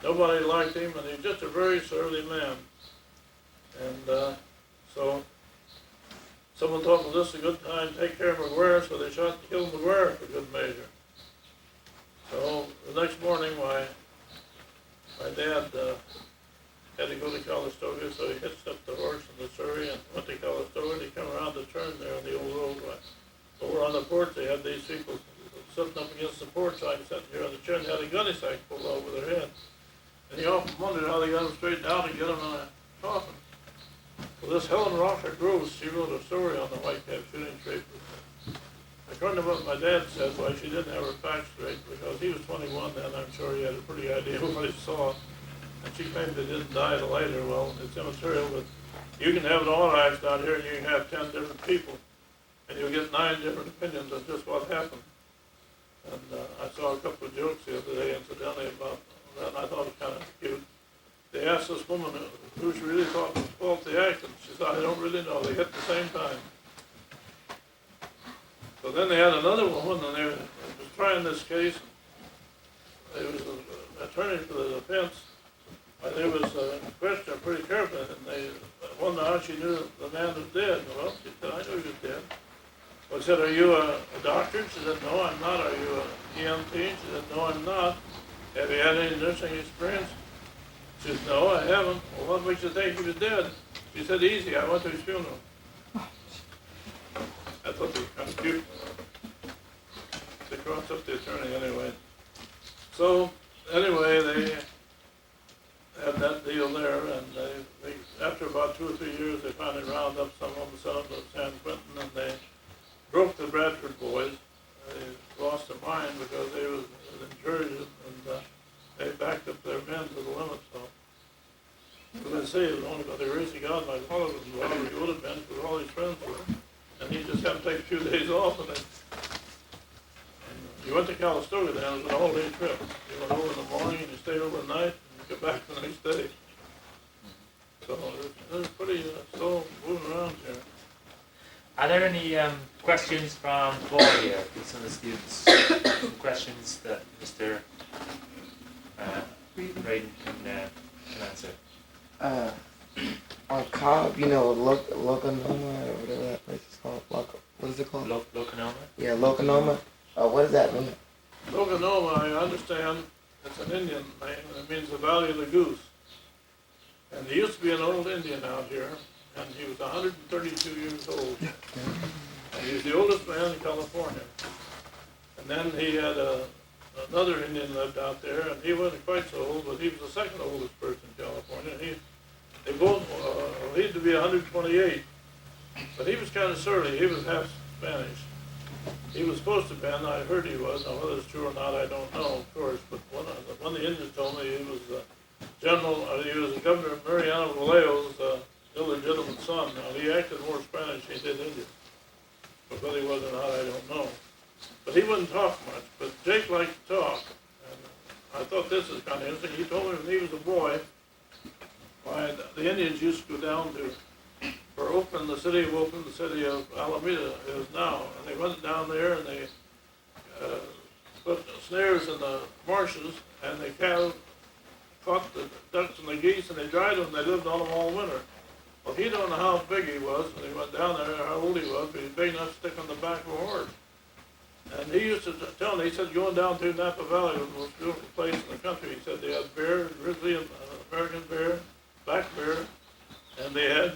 nobody liked him, and he's just a very surly man. And so someone thought, well, this is a good time to take care of McGuire, so they shot and killed McGuire for good measure. So the next morning, my dad had to go to Calistoga, so he hitched up the horse and the surrey and went to Calistoga, and he came around the turn there on the old road. Over on the porch, they had these people sitting up against the porch, like sitting here on the chair, and they had a gunny sack pulled over their head. And he often wondered how they got him straightened out and get him in a coffin. Well, this Helen Rocker Groves, she wrote a story on the white cap shooting trade. According to what my dad said, why she didn't have her facts straight, because he was 21 then, I'm sure he had a pretty idea of what he saw. And she claimed they didn't die till later. Well, it's immaterial, but you can have an autopsy out here and you can have 10 different people, and you'll get 9 different opinions of just what happened. And I saw a couple of jokes the other day, incidentally, about that, and I thought it was kind of cute. They asked this woman who she really thought was fault the accident. She said, I don't really know. They hit at the same time. So then they had another woman, and they was trying this case. They was an attorney for the defense. They was questioned pretty carefully, and they wondered how she knew the man was dead. Well, she said, I knew he was dead. Well, I said, are you a doctor? She said, no, I'm not. Are you an EMT? She said, no, I'm not. Have you had any nursing experience? She said, no, I haven't. Well, what makes you think he was dead? She said, easy, I went to his funeral. I thought they were kind of cute. They crossed up the attorney anyway. So, anyway, they had that deal there, and they after about 2 or 3 years, they finally rounded up some of them, sent them to San Quentin, and they broke the Bradford boys. They lost their mind because they was encouraged, and they backed up their men to the limit. So, as I say, it was only by the grace of God my father was involved. He would have been, because all his friends were. And he just had to take a few days off, and you went to Calistoga then. It was an all-day trip. You went over in the morning, and you stayed overnight, and you get back the next day. So it was pretty slow moving around here. Are there any questions from the floor here from some of the students? Some questions that Mr. Wrieden can answer. On Cobb, you know, Loconoma, or whatever that place is called. What is it called? Loconoma? Yeah, Loconoma. What does that mean? Loconoma, I understand, it's an Indian name, and it means the Valley of the Goose. And there used to be an old Indian out here, and he was 132 years old. And he was the oldest man in California. And then he had another Indian lived out there, and he wasn't quite so old, but he was the second oldest person in California. They both lived to be 128, but he was kind of surly. He was half Spanish. He was supposed to have been, I heard he was. Now, whether it's true or not, I don't know, of course. But one of the Indians told me he was he was the governor of Mariano Vallejo's illegitimate son. Now, he acted more Spanish than he did Indian. But whether he was or not, I don't know. But he wouldn't talk much. But Jake liked to talk. And I thought this was kind of interesting. He told me when he was a boy, why the Indians used to go down to, for Oakland, the city of Alameda is now. And they went down there and they put snares in the marshes, and they caught the ducks and the geese, and they dried them, and they lived on them all winter. Well, he don't know how big he was when he went down there, how old he was, but he was big enough to stick on the back of a horse. And he used to tell me, he said, going down through Napa Valley was the most beautiful place in the country. He said they had bear, grizzly, and American bear, black bear, and they had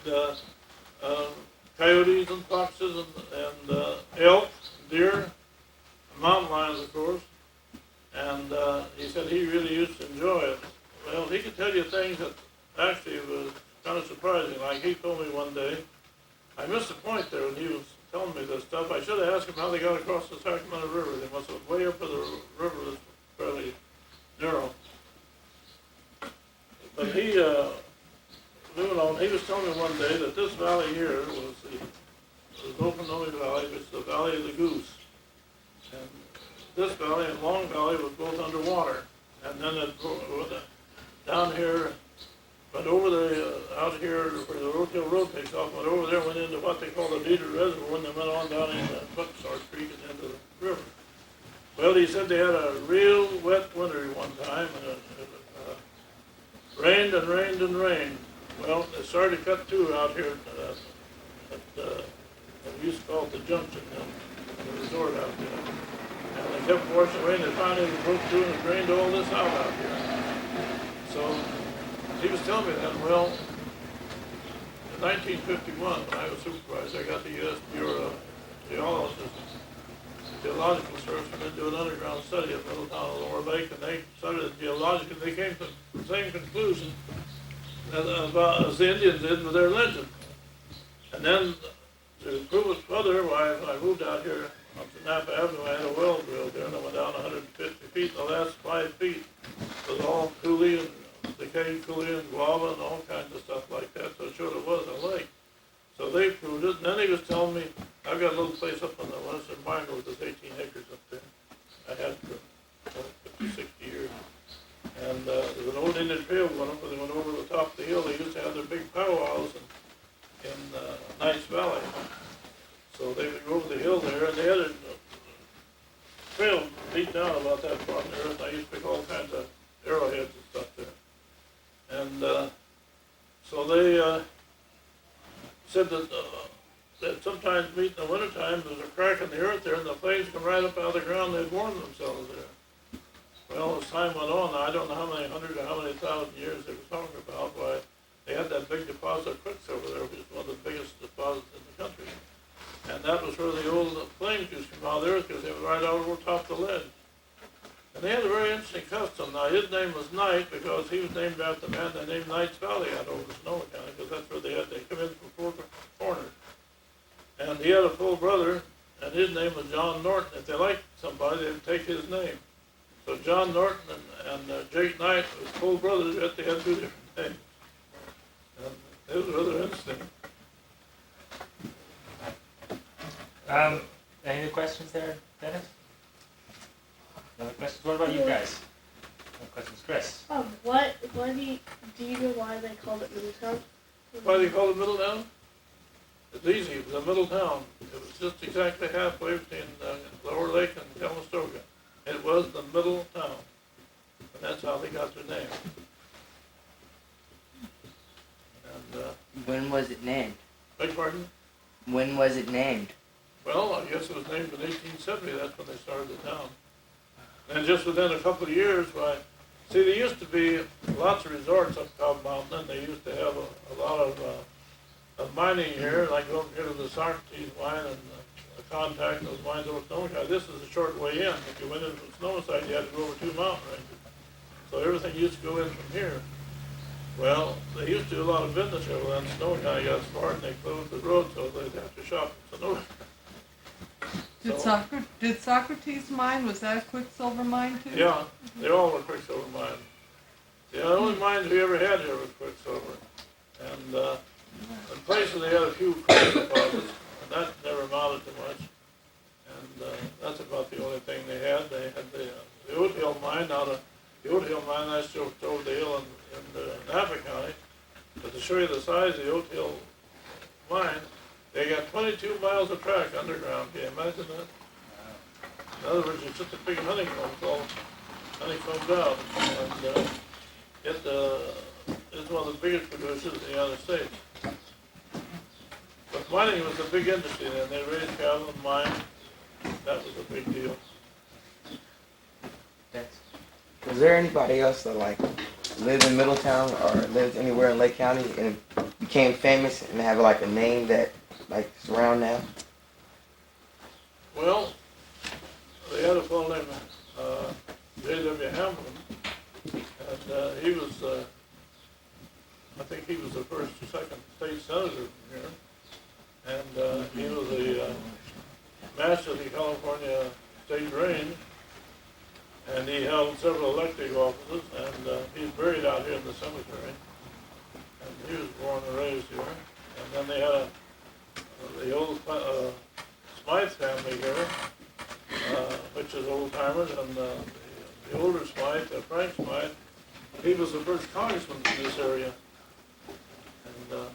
coyotes and foxes and elk, deer, mountain lions, of course. And he said he really used to enjoy it. Well, he could tell you things that actually was kind of surprising. Like he told me one day, I missed the point there when he was telling me this stuff. I should have asked him how they got across the Sacramento River. They must have way up in the river that's fairly narrow. But he, moving on, he was telling me one day that this valley here was the Okanoni Valley, which is the Valley of the Goose. And this valley and Long Valley was both underwater. And then it down here, went over the, out here where the Road Hill Road takes off, went over there, went into what they call the Deeder Reservoir, and then went on down into Buckstar Creek and into the river. Well, he said they had a real wet winter one time, and it rained and rained and rained. Well, they started to cut through out here at we used to call it the Junction, the resort out there. And they kept washing away, and they finally broke through and drained all this out here. So he was telling me that, well, in 1951, when I was supervisor, I got the U.S. Bureau of Geological Service to do an underground study at Middletown and Lower Lake, and they studied it geologically. They came to the same conclusion as the Indians did with their legend. And then to prove it further, when I moved out here up to Napa Avenue, I had a well drilled there, and I went down 150 feet. The last 5 feet was all coulee and decayed coulee and guava and all kinds of stuff like that, so it showed it was a lake. So they proved it, and then he was telling me, I've got a little place up on the western Minor with 18 acres up there. I had for 50, 60 years. And there's an old Indian trail going up, and they went over the top of the hill. They used to have their big powwows in Nice Valley. So they would go over the hill there, and they had a trail beat down about that far in the earth. I used to pick all kinds of arrowheads and stuff there. And so they said that sometimes meet in the wintertime, there's a crack in the earth there, and the flames come right up out of the ground. They'd warm themselves there. Well, as time went on, I don't know how many hundred or how many thousand years they were talking about, why they had that big deposit of quicksilver there, which is one of the biggest deposits in the country. And that was where the old flames used to come out of the earth, because they were right out over top of the ledge. And they had a very interesting custom. Now, his name was Knight because he was named after the man they named Knight's Valley out over Sonoma County, because that's where they come in from four corners. And he had a full brother, and his name was John Norton. If they liked somebody, they'd take his name. So John Norton and Jake Knight was full brothers, yet they had two different names. And it was rather interesting. Any other questions there, Dennis? No other questions? What about you guys? No questions, Chris? What do you know why they called it Middletown? Why they call it Middletown? It's easy. It was a middle town. It was just exactly halfway between Lower Lake and Calistoga. It was the middle town. And that's how they got their name. And, When was it named? beg pardon? When was it named? Well, I guess it was named in 1870. That's when they started the town. And just within a couple of years, see, there used to be lots of resorts up Cobb Mountain, and they used to have a lot of mining here, like over here to the Socrates mine and the Contact, and those mines over Sonoma County. This is a short way in. If you went in from Sonoma side, you had to go over 2 mountain ranges. So everything used to go in from here. Well, they used to do a lot of business here. Well, then Sonoma County got smart and they closed the road, so they'd have to shop in Sonoma. Did Socrates mine, was that a quicksilver mine too? Yeah, they all were quicksilver mines. The only mines we ever had here was quicksilver. And in places they had a few coal deposits, and that never amounted to much. And that's about the only thing they had. They had the Oat Hill mine. Now the Oat Hill mine, that's just over the hill in Napa County. But to show you the size of the Oat Hill mine, they got 22 miles of track underground. Can you imagine that? In other words, it's just a big honeycomb, all honeycombed out. And it's one of the biggest producers in the United States. mining was a big industry then. They raised cattle and mined. That was a big deal. Thanks. Was there anybody else that like lived in Middletown or lived anywhere in Lake County and became famous and have like a name that like is around now? Well, they had a fellow named J.W. Hamlin, and he was, I think he was the first or second state senator from here, and he was the master of the California State Range, and he held several elected offices, and he's buried out here in the cemetery, and he was born and raised here, and then they had the old Smythe family here, which is old timers, and the older Smythe, Frank Smythe, he was the first congressman in this area, and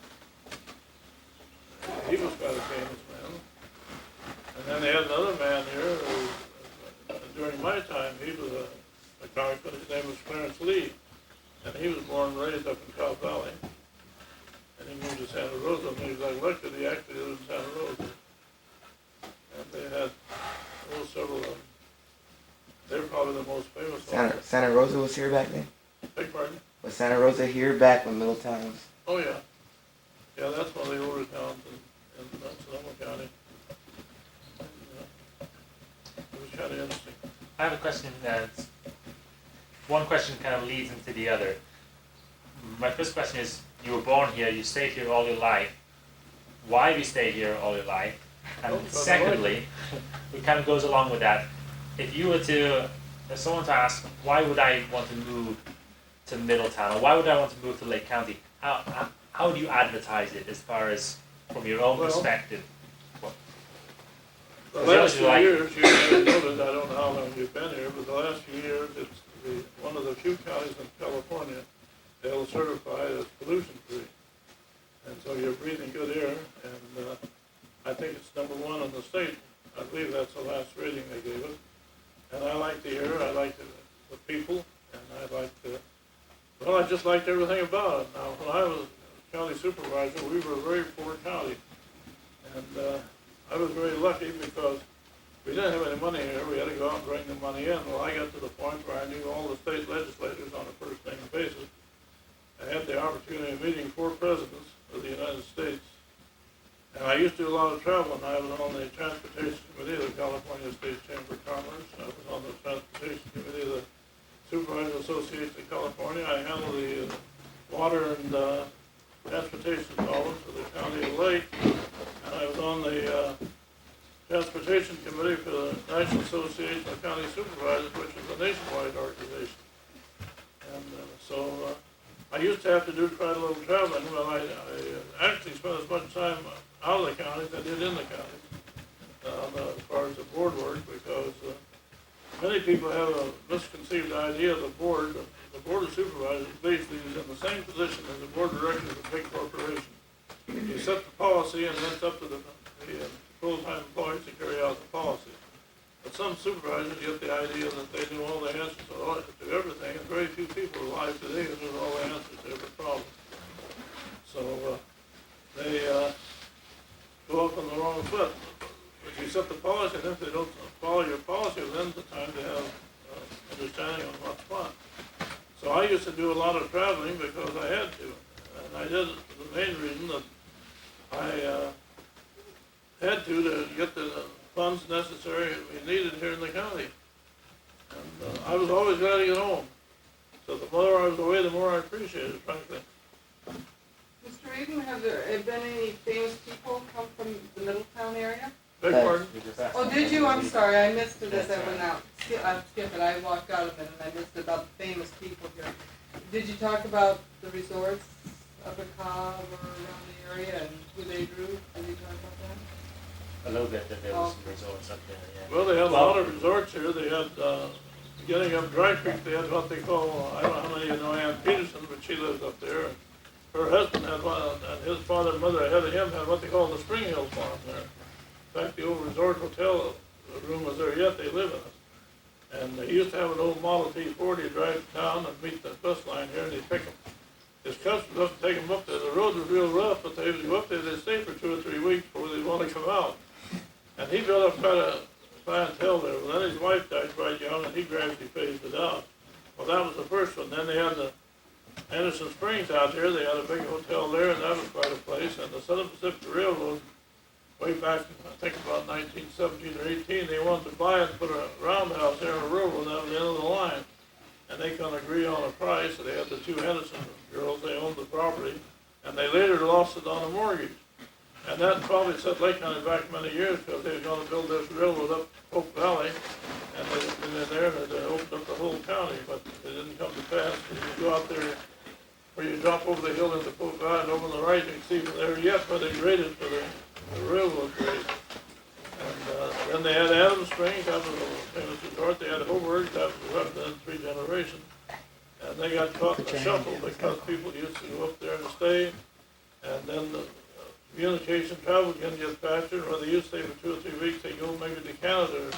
he was quite a famous man. And then they had another man here who, during my time, he was a congressman. His name was Clarence Lee, and he was born and raised up in Cow Valley, and he moved to Santa Rosa. When he was elected, he actually lived in Santa Rosa. And they had several of them. They were probably the most famous ones. Santa Rosa was here back then? Beg pardon? Was Santa Rosa here back when Middletown was? Oh, yeah. Yeah, that's one of the older towns in Sonoma County. It was kind of interesting. I have a question. One question kind of leads into the other. My first question is, you were born here, you stayed here all your life. Why have you stayed here all your life? And secondly, it kind of goes along with that. If you were to, if someone to ask, why would I want to move to Middletown, or why would I want to move to Lake County? How do you advertise it as far as from your own perspective? The last few years, you noted, I don't know how long you've been here, but the last few years, it's one of the few counties in California they'll certify as pollution-free. And so you're breathing good air, and I think it's number one in the state. I believe that's the last rating they gave it. And I like the air, I like the people, and I just liked everything about it. Now, when I was county supervisor, we were a very poor county. And I was very lucky because we didn't have any money here. We had to go out and bring the money in. Well, I got to the point where I knew all the state legislators on a first-name basis. I had the opportunity of meeting 4 presidents of the United States. And I used to do a lot of traveling. I was on the Transportation Committee of the California State Chamber of Commerce. I was on the Transportation Committee of the Supervisor Association of California. I handled the water and transportation problems for the county of Lake. And I was on the Transportation Committee for the National Association of County Supervisors, which is a nationwide organization. And so I used to have to do quite a little traveling. Well, I actually spent as much time out of the county as I did in the county as far as the board work, because many people have a misconceived idea of the board. The board of supervisors basically is in the same position as the board of directors of a big corporation. You set the policy, and then it's up to the full-time employees to carry out the policy. But some supervisors get the idea that they know all the answers to everything, and very few people alive today who know all the answers to every problem. So they go off on the wrong foot. If you set the policy, and if they don't follow your policy, then it's the time to have understanding on what's fun. So I used to do a lot of traveling because I had to. And I did it for the main reason that I had to get the funds necessary we needed here in the county. And I was always glad to get home. So the more I was away, the more I appreciated it, frankly. Mr. Wrieden, have there been any famous people come from the Middletown area? Beg pardon? Oh, did you? I'm sorry, I missed it as I went out. I'm skipping, I walked out of it and I missed about the famous people here. Did you talk about the resorts up at Cobb or around the area and who they drew? Did you talk about that? A little bit, that there was some resorts up there, yeah. Well, they had a lot of resorts here. They had, getting up Dry Creek, they had what they call, I don't know how many of you know Ann Peterson, but she lives up there. Her husband had one, and his father and mother ahead of him had what they call the Spring Hill Farm there. In fact, the old resort hotel room was there yet, they live in it. And they used to have an old Model T Ford. He'd drive down and meet the bus line here, and he'd pick them. his customers up and take him up there. The road was real rough, but they would go up there, they'd stay for 2 or 3 weeks before they'd want to come out. And he built up quite a clientele there. Well, then his wife died quite young, and he gradually phased it out. Well, that was the first one. Then they had the Anderson Springs out there. They had a big hotel there, and that was quite a place. And the Southern Pacific Railroad, way back, I think about 1917 or 18, they wanted to buy it and put a roundhouse there on the railroad. That was the end of the line. And they couldn't agree on a price. So they had the two Henderson girls. They owned the property, and they later lost it on a mortgage. And that probably set Lake County back many years because they were going to build this railroad up Oak Valley, and they'd been there and they opened up the whole county, but it didn't come to pass. You go out there where you drop over the hill into Oak Valley and over on the right, you can see from there yet where they graded for the railroad grade. And then they had Adams Springs, that was a famous resort. They had Hoburg, that was represented 3 generations. And they got caught in the shuffle because people used to go up there and stay, and then the communication travel can get faster, or they used to stay for 2 or 3 weeks, they go maybe to Canada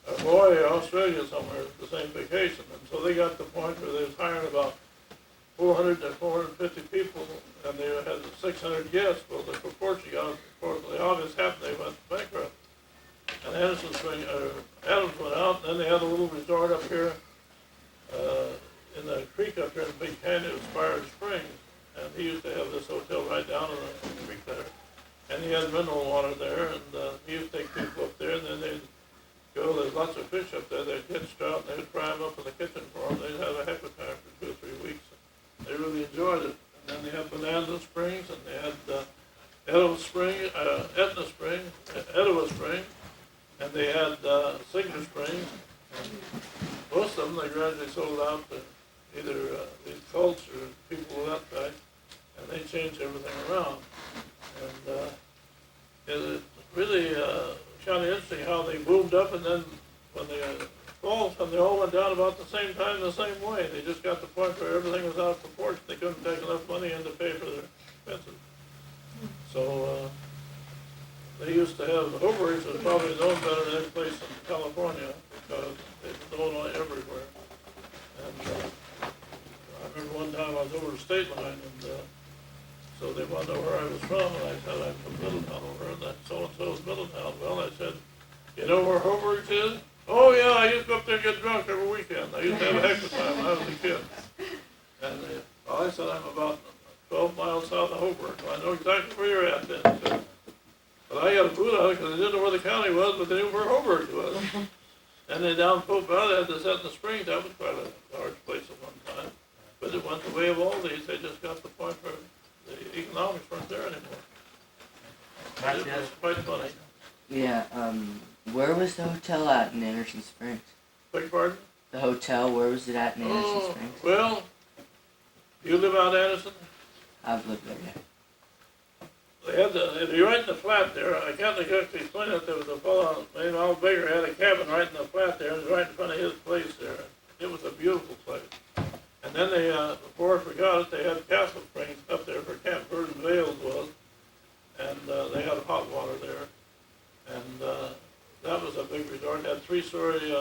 or Hawaii or Australia somewhere, the same vacation. And so they got to the point where they was hiring about 400 to 450 people, and they had 600 guests. Well, the proportion got, the obvious happened, they went bankrupt. And Adams went out, and then they had a little resort up here in the creek up here in the Big Canyon, it was Fire Springs. And he used to have this hotel right down in the creek there. And he had mineral water there, and he used to take people up there, and then they'd go, there's lots of fish up there, they'd catch trout, and they'd fry them up in the kitchen for them. They'd have a heck of a time for 2 or 3 weeks. They really enjoyed it. And then they had Bonanza Springs, and they had Etna Springs, and they had Signature Springs. And most of them, they gradually sold out to either these cults or people of that type, and they changed everything around. And it's really kind of interesting how they boomed up, and then when they they all went down about the same time, the same way. They just got to the point where everything was out of proportion. They couldn't take enough money in to pay for their expenses. So they used to have, the Hoburgs was probably known better than any place in California because they were known everywhere. And I remember one time I was over the state line, and so they wanted to know where I was from, and I said, I'm from Middletown over, and that so-and-so's Middletown. Well, I said, you know where Hoburg's is? Oh, yeah, I used to go up there and get drunk every weekend. I used to have a heck of a time when I was a kid. And well, I said, I'm about 12 miles south of Hoburg. Well, I know exactly where you're at then. He said, but I got a boot out because they didn't know where the county was, but they knew where Hoburg was. And then down Pope Valley, they had this Etna Springs. That was quite a large place at one time. But it went the way of all these. They just got to the point where the economics weren't there anymore. It was quite funny. Yeah, where was the hotel at in Anderson Springs? Beg your pardon? The hotel, where was it at in Anderson Springs? Well, you live out Anderson? I've lived there, yeah. They had if you're right in the flat there, I can't exactly explain it. There was a fellow named Al Baker had a cabin right in the flat there, and it was right in front of his place there. It was a beautiful place. And then they, before I forgot it, they had Castle Springs up there where Camp Bird and Vales was, and they had hot water there. And that was a big resort. It had a 3-story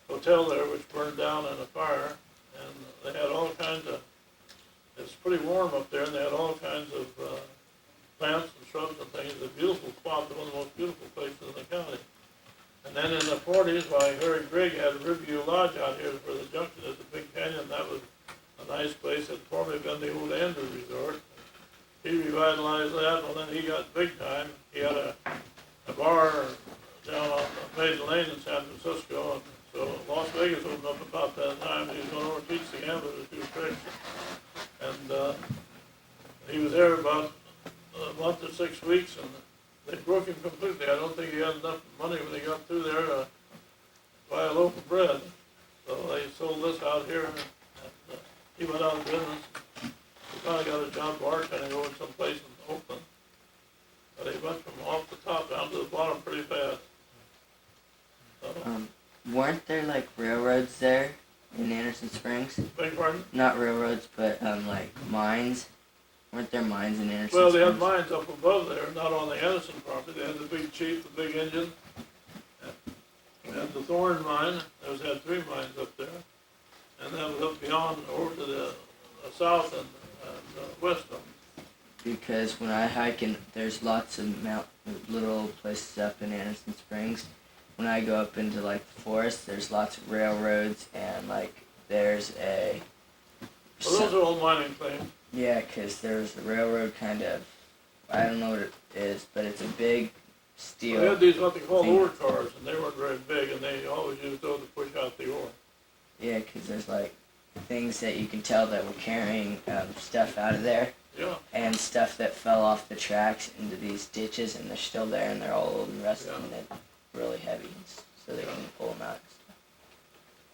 hotel there, which burned down in a fire, and they had all kinds of, it's pretty warm up there, and they had all kinds of plants and shrubs and things. It's a beautiful spot, one of the most beautiful places in the county. And then in the 40s, why Harry Grigg had Riverview Lodge out here for the junction at the Big Canyon. That was a nice place. It had formerly been the old Andrew Resort. He revitalized that. Well, then he got big time. He had a bar down on Maiden Lane in San Francisco. And so Las Vegas opened up about that time. He was going over to teach the gamblers a few tricks. And he was there about a month or 6 weeks, and they broke him completely. I don't think he had enough money when he got through there to buy a loaf of bread. So they sold this out here, and he went out of business. He finally got a job bartending over someplace in Oakland. But he went from off the top down to the bottom pretty fast. So, Weren't there like railroads there in Anderson Springs? beg your pardon? Not railroads, but like mines. Weren't there mines in Anderson Well, Springs? they had mines up above there, not on the Anderson property. They had the Big Chief, the Big Engine. They had the Thorn mine. They had 3 mines up there. And that was up beyond over to the south in west of them. Because when I hike in, there's lots of little places up in Anderson Springs. When I go up into like the forest, there's lots of railroads and like there's a. Well, those are all mining claims. Yeah, 'cause there's a railroad kind of. I don't know what it is, but it's a big steel. They had these what they call thing. ore cars, and they weren't very big, and they always used those to push out the ore. Yeah, 'cause there's like things that you can tell that were carrying stuff out of there. Yeah, And stuff that fell off the tracks into these ditches, and they're still there, and they're all old and rusty, Yeah. and they're really heavy, so they can pull them out and stuff.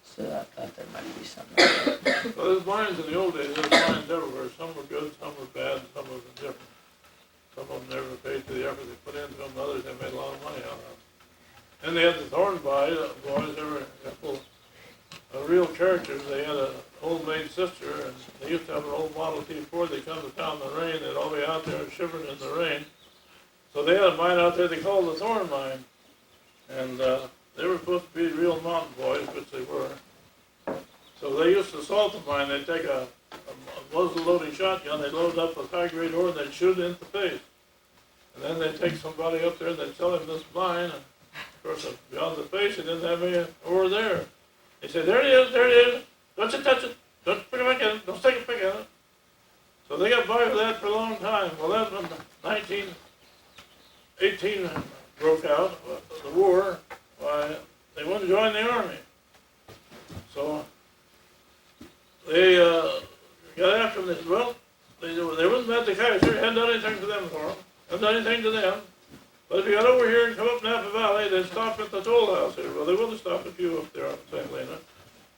So I thought there might be something like that. well, there's mines in the old days, there's mines everywhere. Some were good, some were bad, some were different. Some of them never paid for the effort they put into them, others they made a lot of money out of. And they had the Thornby boys, they were a couple of real characters. They had an old maid sister, and they used to have an old Model T Ford. They'd come to town in the rain, they'd all be out there shivering in the rain. So they had a mine out there they called the Thorn Mine. And they were supposed to be real mountain boys, which they were. So they used to assault the mine. They'd take a muzzle loading shotgun, they'd load it up with high-grade ore, and they'd shoot it in the face. And then they'd take somebody up there, and they'd sell him this mine, and of course, beyond the face, they didn't have any ore there. They said, there it is, don't you touch it, don't pick a pick at it, don't take a pick at it. So they got by with that for a long time. Well, then when 1918 broke out, the war, why, they wouldn't join the army. So they got after them. They said, well, they wouldn't let the Kaiser, hadn't done anything to them for them, hadn't done anything to them. But if you got over here and come up Napa Valley, they'd stop at the toll house here. Well, they would have stopped a few up there on St. Helena.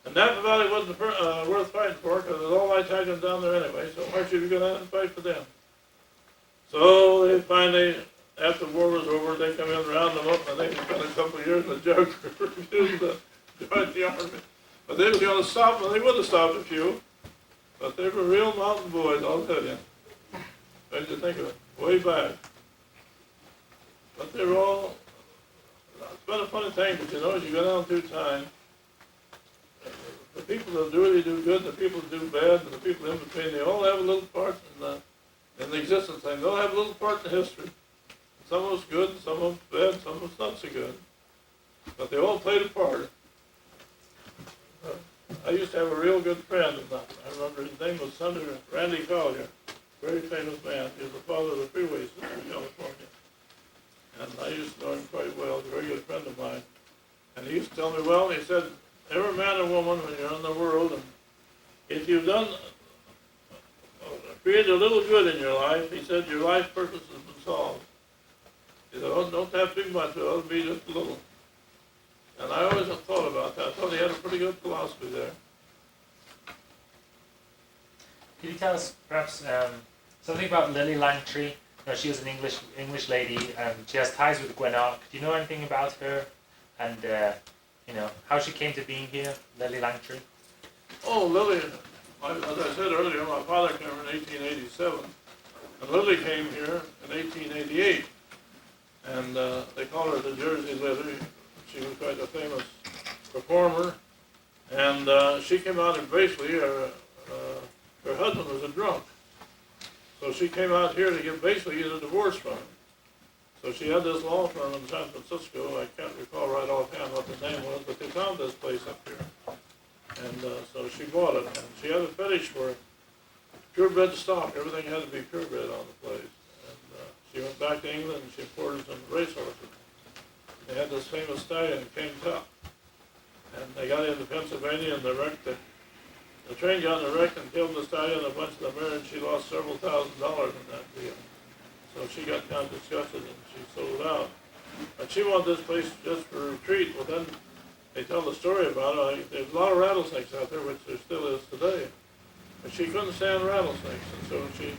And Napa Valley wasn't worth fighting for, because it was all Italians down there anyway, so why should you go down and fight for them? So they finally, after the war was over, they come in and round them up, and they spent a couple of years in the jug for refusing to join the army. But they were going to stop them, they would have stopped a few. But they were real mountain boys, I'll tell you. What did you think of it? Way back. But they're all, it's been a funny thing, but you know, as you go down through time, the people that really do good, the people that do bad, and the people in between, they all have a little part in the existence thing. They all have a little part in history. Some of it's good, some of it's bad, some of it's not so good. But they all played a part. I used to have a real good friend, and I remember his name was Senator Randy Collier, very famous man. He was the father of the freeway system in California. And I used to know him quite well. He was a very good friend of mine. And he used to tell me, well, he said, every man and woman when you're in the world, and if you've done, created a little good in your life, he said, your life purpose has been solved. He said, oh, don't have too much, it ought to be just a little. And I always have thought about that. I thought he had a pretty good philosophy there. Could you tell us perhaps something about Lily Langtry? You know, she was an English lady, and she has ties with Gwenar. Do you know anything about her? And you know how she came to being here, Lily Langtry? Oh, Lily, as I said earlier, my father came in 1887, and Lily came here in 1888. And they call her the Jersey Lily. She was quite a famous performer. And she came out and basically her husband was a drunk. So she came out here to get basically a divorce from him. So she had this law firm in San Francisco. I can't recall right offhand what the name was, but they found this place up here. And so she bought it. And she had a fetish for purebred stock. Everything had to be purebred on the place. She went back to England and she imported some racehorses. They had this famous stallion, King Tut. And they got into Pennsylvania and they wrecked it. The train got in a wreck and killed the stallion. A bunch of the mare, and she lost several $1,000s in that deal. So she got kind of disgusted and she sold out. But she wanted this place just for a retreat. Well, then they tell the story about it. There's a lot of rattlesnakes out there, which there still is today. But she couldn't stand rattlesnakes, and so she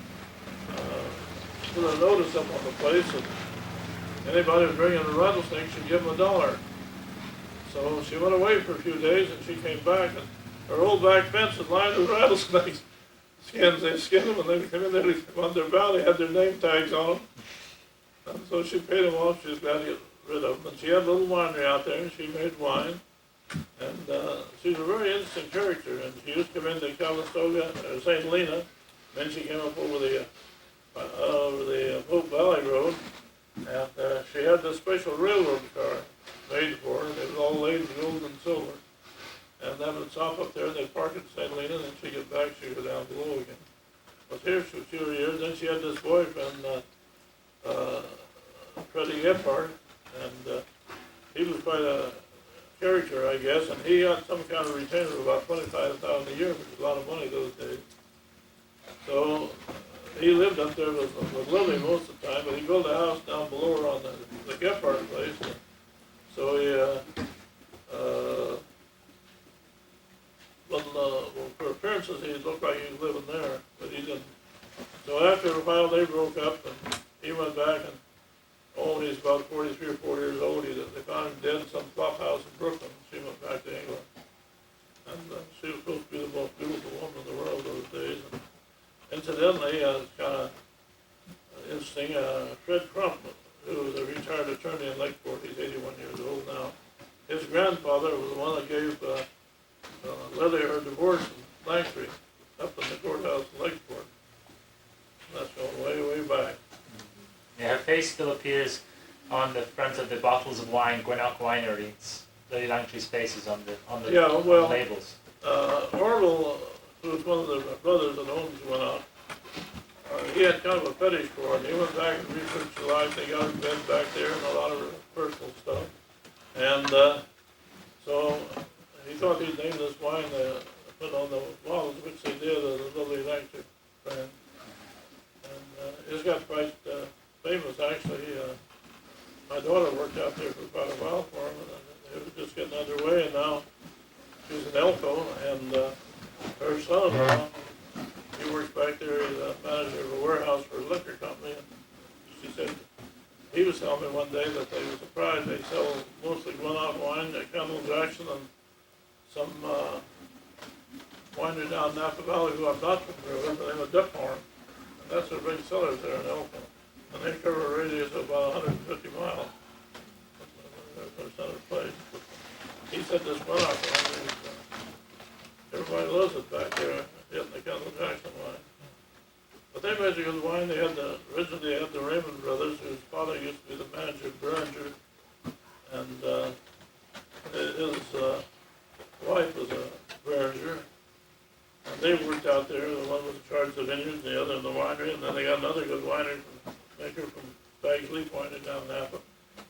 put a notice up on the place that anybody who bring in a rattlesnake should give them $1. So she went away for a few days, and she came back, and her old back fence was lined with rattlesnakes skins. They skinned them, and they came in there on their bow. They had their name tags on them. And so she paid them off. She was glad to get rid of them. And she had a little winery out there, and she made wine. And she's a very interesting character. And she used to come into Calistoga, or St. Helena, Then she came up over the Hope Valley Road, and she had this special railroad car made for her. It was all laid in gold and silver. And then would stop up there, and they'd park at St. Helena, and then she'd get back, she'd go down below again. But here for a few years, then she had this boyfriend, Freddie Gephardt, and he was quite a character, I guess, and he got some kind of retainer of about $25,000 a year, which was a lot of money those days. So he lived up there with Lily most of the time, but he built a house down below her on the Gephardt place. So he, well, for appearances, he looked like he was living there, but he didn't. So after a while, they broke up, and he went back, and he's about 43 or 4 years old. They found him dead in some flop house in Brooklyn. She went back to England. And she was supposed to be the most beautiful woman in the world those days. And incidentally, it's kind of interesting, Fred Crump, who was a retired attorney in Lakeport, he's 81 years old now. His grandfather was the one that gave Lily her divorce in Langtree, up in the courthouse in Lakeport. And that's going way, way back. Yeah, her face still appears on the front of the bottles of wine, Gwinnett Winery. It's Lily Langtry's face is on the on the labels. Earl, who was one of the brothers that owns Gwinnett, he had kind of a fetish for it. He went back and researched her life. They got her bed back there and a lot of her personal stuff. And so he thought he'd name this wine, put on the bottles, which they did, the Lily Langtry brand. And it's got quite famous, actually. My daughter worked out there for quite a while for him, and it was just getting underway, and now she's in Elko, and her son-in-law, he works back there as a manager of a warehouse for a liquor company, and she said, he was telling me one day that they were surprised they sell mostly Gwinnett wine at Kendall Jackson and some winery down Napa Valley who I'm not familiar with, but they have a Dip Horn. That's their big sellers there in Elko. And they cover a radius of about 150 miles. Their center place. He said this one out there, everybody loves it back there, getting the Kendall Jackson wine. But they made a good wine. Originally they had the Raymond brothers, whose father used to be the manager of Beringer. And his wife was a Beringer. And they worked out there. The one was in charge of the vineyards, the other in the winery, and then they got another good winery maker from Baggs Leaf Winery down in Napa.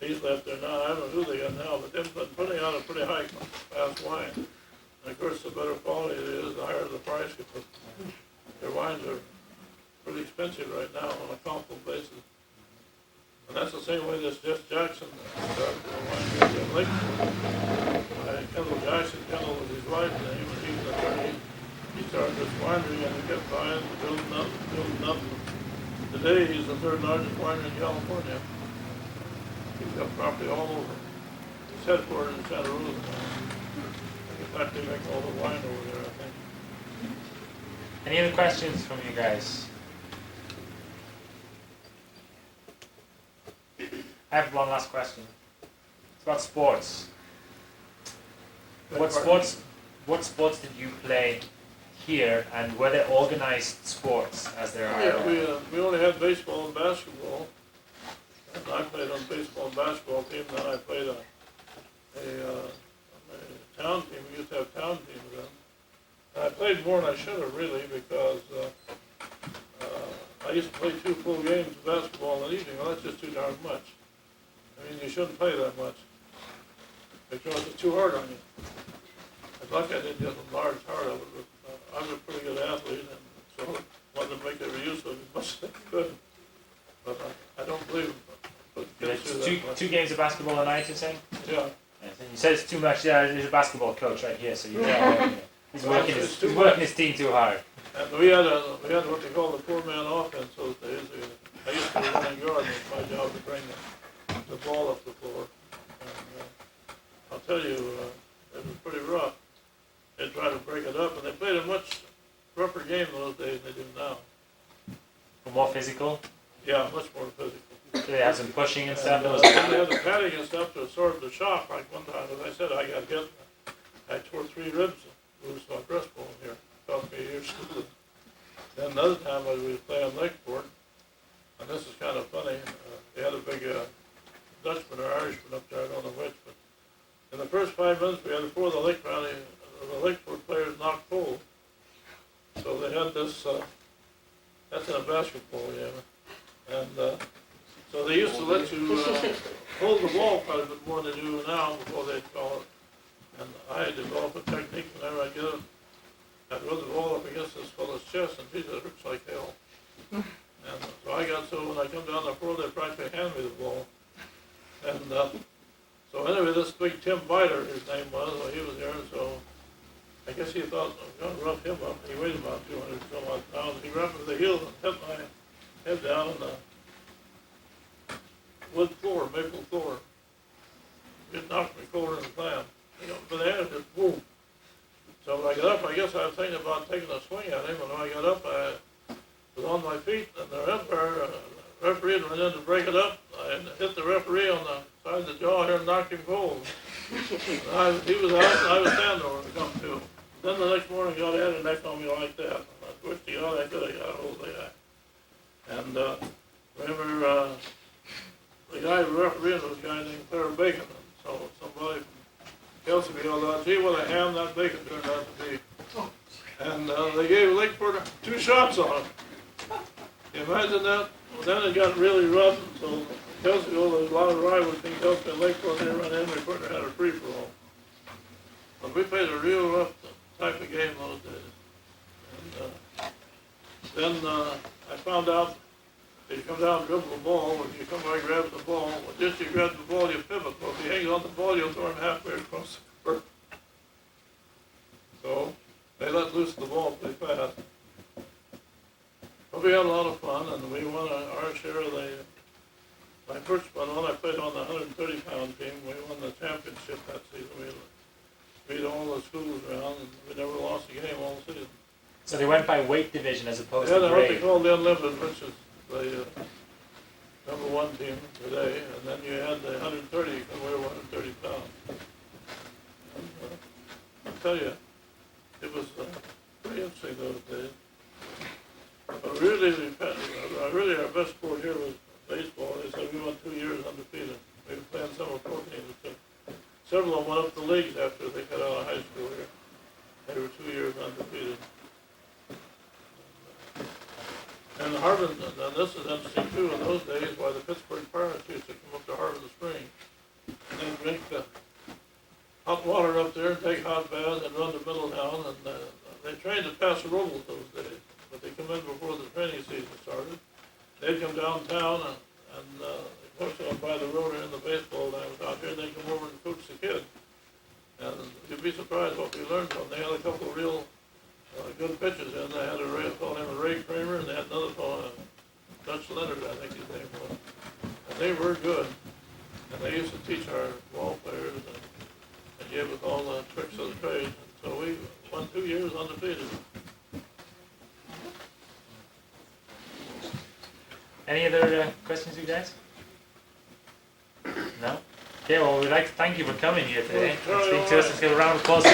He's left there now. I don't know who they got now, but they've been putting out a pretty high class wine. And of course, the better quality it is, the higher the price. Because their wines are pretty expensive right now on a comparable basis. And that's the same way this Jeff Jackson started the winery in Lakeport. Kendall Jackson, Kendall was his wife's name, and he was an attorney. He started this winery and he kept buying, building up. Today he's the third largest winery in California. He's got property all over. His headquarters in Santa Rosa. In fact, they make all the wine over there, I think. Any other questions from you guys? I have one last question. It's about sports. What sports did you play here, and were there organized sports as there are? Yeah, we only had baseball and basketball. And I played on the baseball and basketball team, then I played a town team. We used to have town teams then. And I played more than I should have, really, because I used to play 2 full games of basketball in the evening. Well, that's just too darn much. I mean, you shouldn't play that much, because it's too hard on you. It's lucky I didn't get a large heart of it, but I'm a pretty good athlete, and so I wanted to make every use of it as much as I could. But I don't believe it. Two games of basketball a night, you're saying? Yeah. Yes, and you said it's too much. Yeah, there's a basketball coach right here, so you know he's working his team too hard. And we had what they call the 4-man offense those days. I used to be running guard, and it was my job to bring the ball up the floor. And I'll tell you, it was pretty rough. They tried to break it up, and they played a much rougher game those days than they do now. More physical? Yeah, much more physical. So they had some pushing and stuff. And, they had the padding and stuff to absorb the shock. Like one time, as I said, I tore 3 ribs, loose my breastbone here. It cost me a year's schooling. Then another time we was playing Lakeport, and this is kind of funny. They had a big Dutchman or Irishman up there, I don't know which, but in the first 5 minutes, we had 4 of the Lakeport players knocked cold. So they had this, that's in a basketball game, and so they used to let you hold the ball quite a bit more than they do now before they call it. And I had developed a technique whenever I get it, I'd run the ball up against this fellow's chest, and geez, it hurts like hell. And so I got so when I come down the floor, they practically hand me the ball. And so anyway, this big Tim Biter, his name was, well, he was there, so I guess he thought I was going to rough him up. He weighed about 200 some odd pounds. He grabbed me with the heel and hit my head down on the wood floor, maple floor. It knocked me colder than a clam. You know, but the head just boom. So when I got up, I guess I was thinking about taking a swing at him, and when I got up, I was on my feet, and the umpire, referee went in to break it up, and hit the referee on the side of the jaw here and knocked him cold. He was out, and I was standing over to come to. Then the next morning, got head and neck on me like that. I pushed the out, I could have got a hold of the guy. And remember, the guy refereeing was a guy named Claire Bacon, and so somebody from Kelsey yelled out, gee, what a ham that bacon turned out to be. And they gave Lakeport 2 shots on it. You imagine that? Well, then it got really rough, and so Kelsey, there was a lot of rivals between Kelsey and Lakeport. They run in, Lakeport had a free-for-all. But we played a real rough type of game those days. And then I found out that you come down and dribble the ball, when you come by and grab the ball, well, just you grab the ball, you pivot. Well, if he hangs on the ball, you'll throw him halfway across the court. So they let loose the ball pretty fast. But we had a lot of fun, and we won our share of my first one, when I played on the 130-pound team, we won the championship that season. We beat all the schools around, and we never lost a game all season. So they went by weight division as opposed Yeah, to they're what they grade. call the Unlimited, which is the #1 team today, and then you had the 130, and we were 130 pounds. And, I'll tell you, it was pretty interesting those days. But really our best sport here was baseball. They said we went 2 years undefeated. We were playing some of 14 teams. Several of them went up to the leagues after they got out of high school here. They were 2 years undefeated. And Harvard, and this is interesting too, in those days, why the Pittsburgh Pirates used to come up to Harvard in the spring. And they'd drink the hot water up there and take hot baths and run to Middletown, and they trained at Paso Robles those days. But they come in before the training season started. They'd come downtown and of course by the road in the baseball diamonds out here, they'd come over and coach the kids. And you'd be surprised what we learned from them. They had a couple of real good pitchers in. They had a fellow named Ray Kramer, and they had another fellow, Dutch Leonard, I think his name was. And they were good. And they used to teach our ball players and gave us all the tricks of the trade. And so we won 2 years undefeated. Any other questions, you guys? No? Okay, well, we'd like to thank you for coming here today. Well, Speak to us. Let's give a round of applause.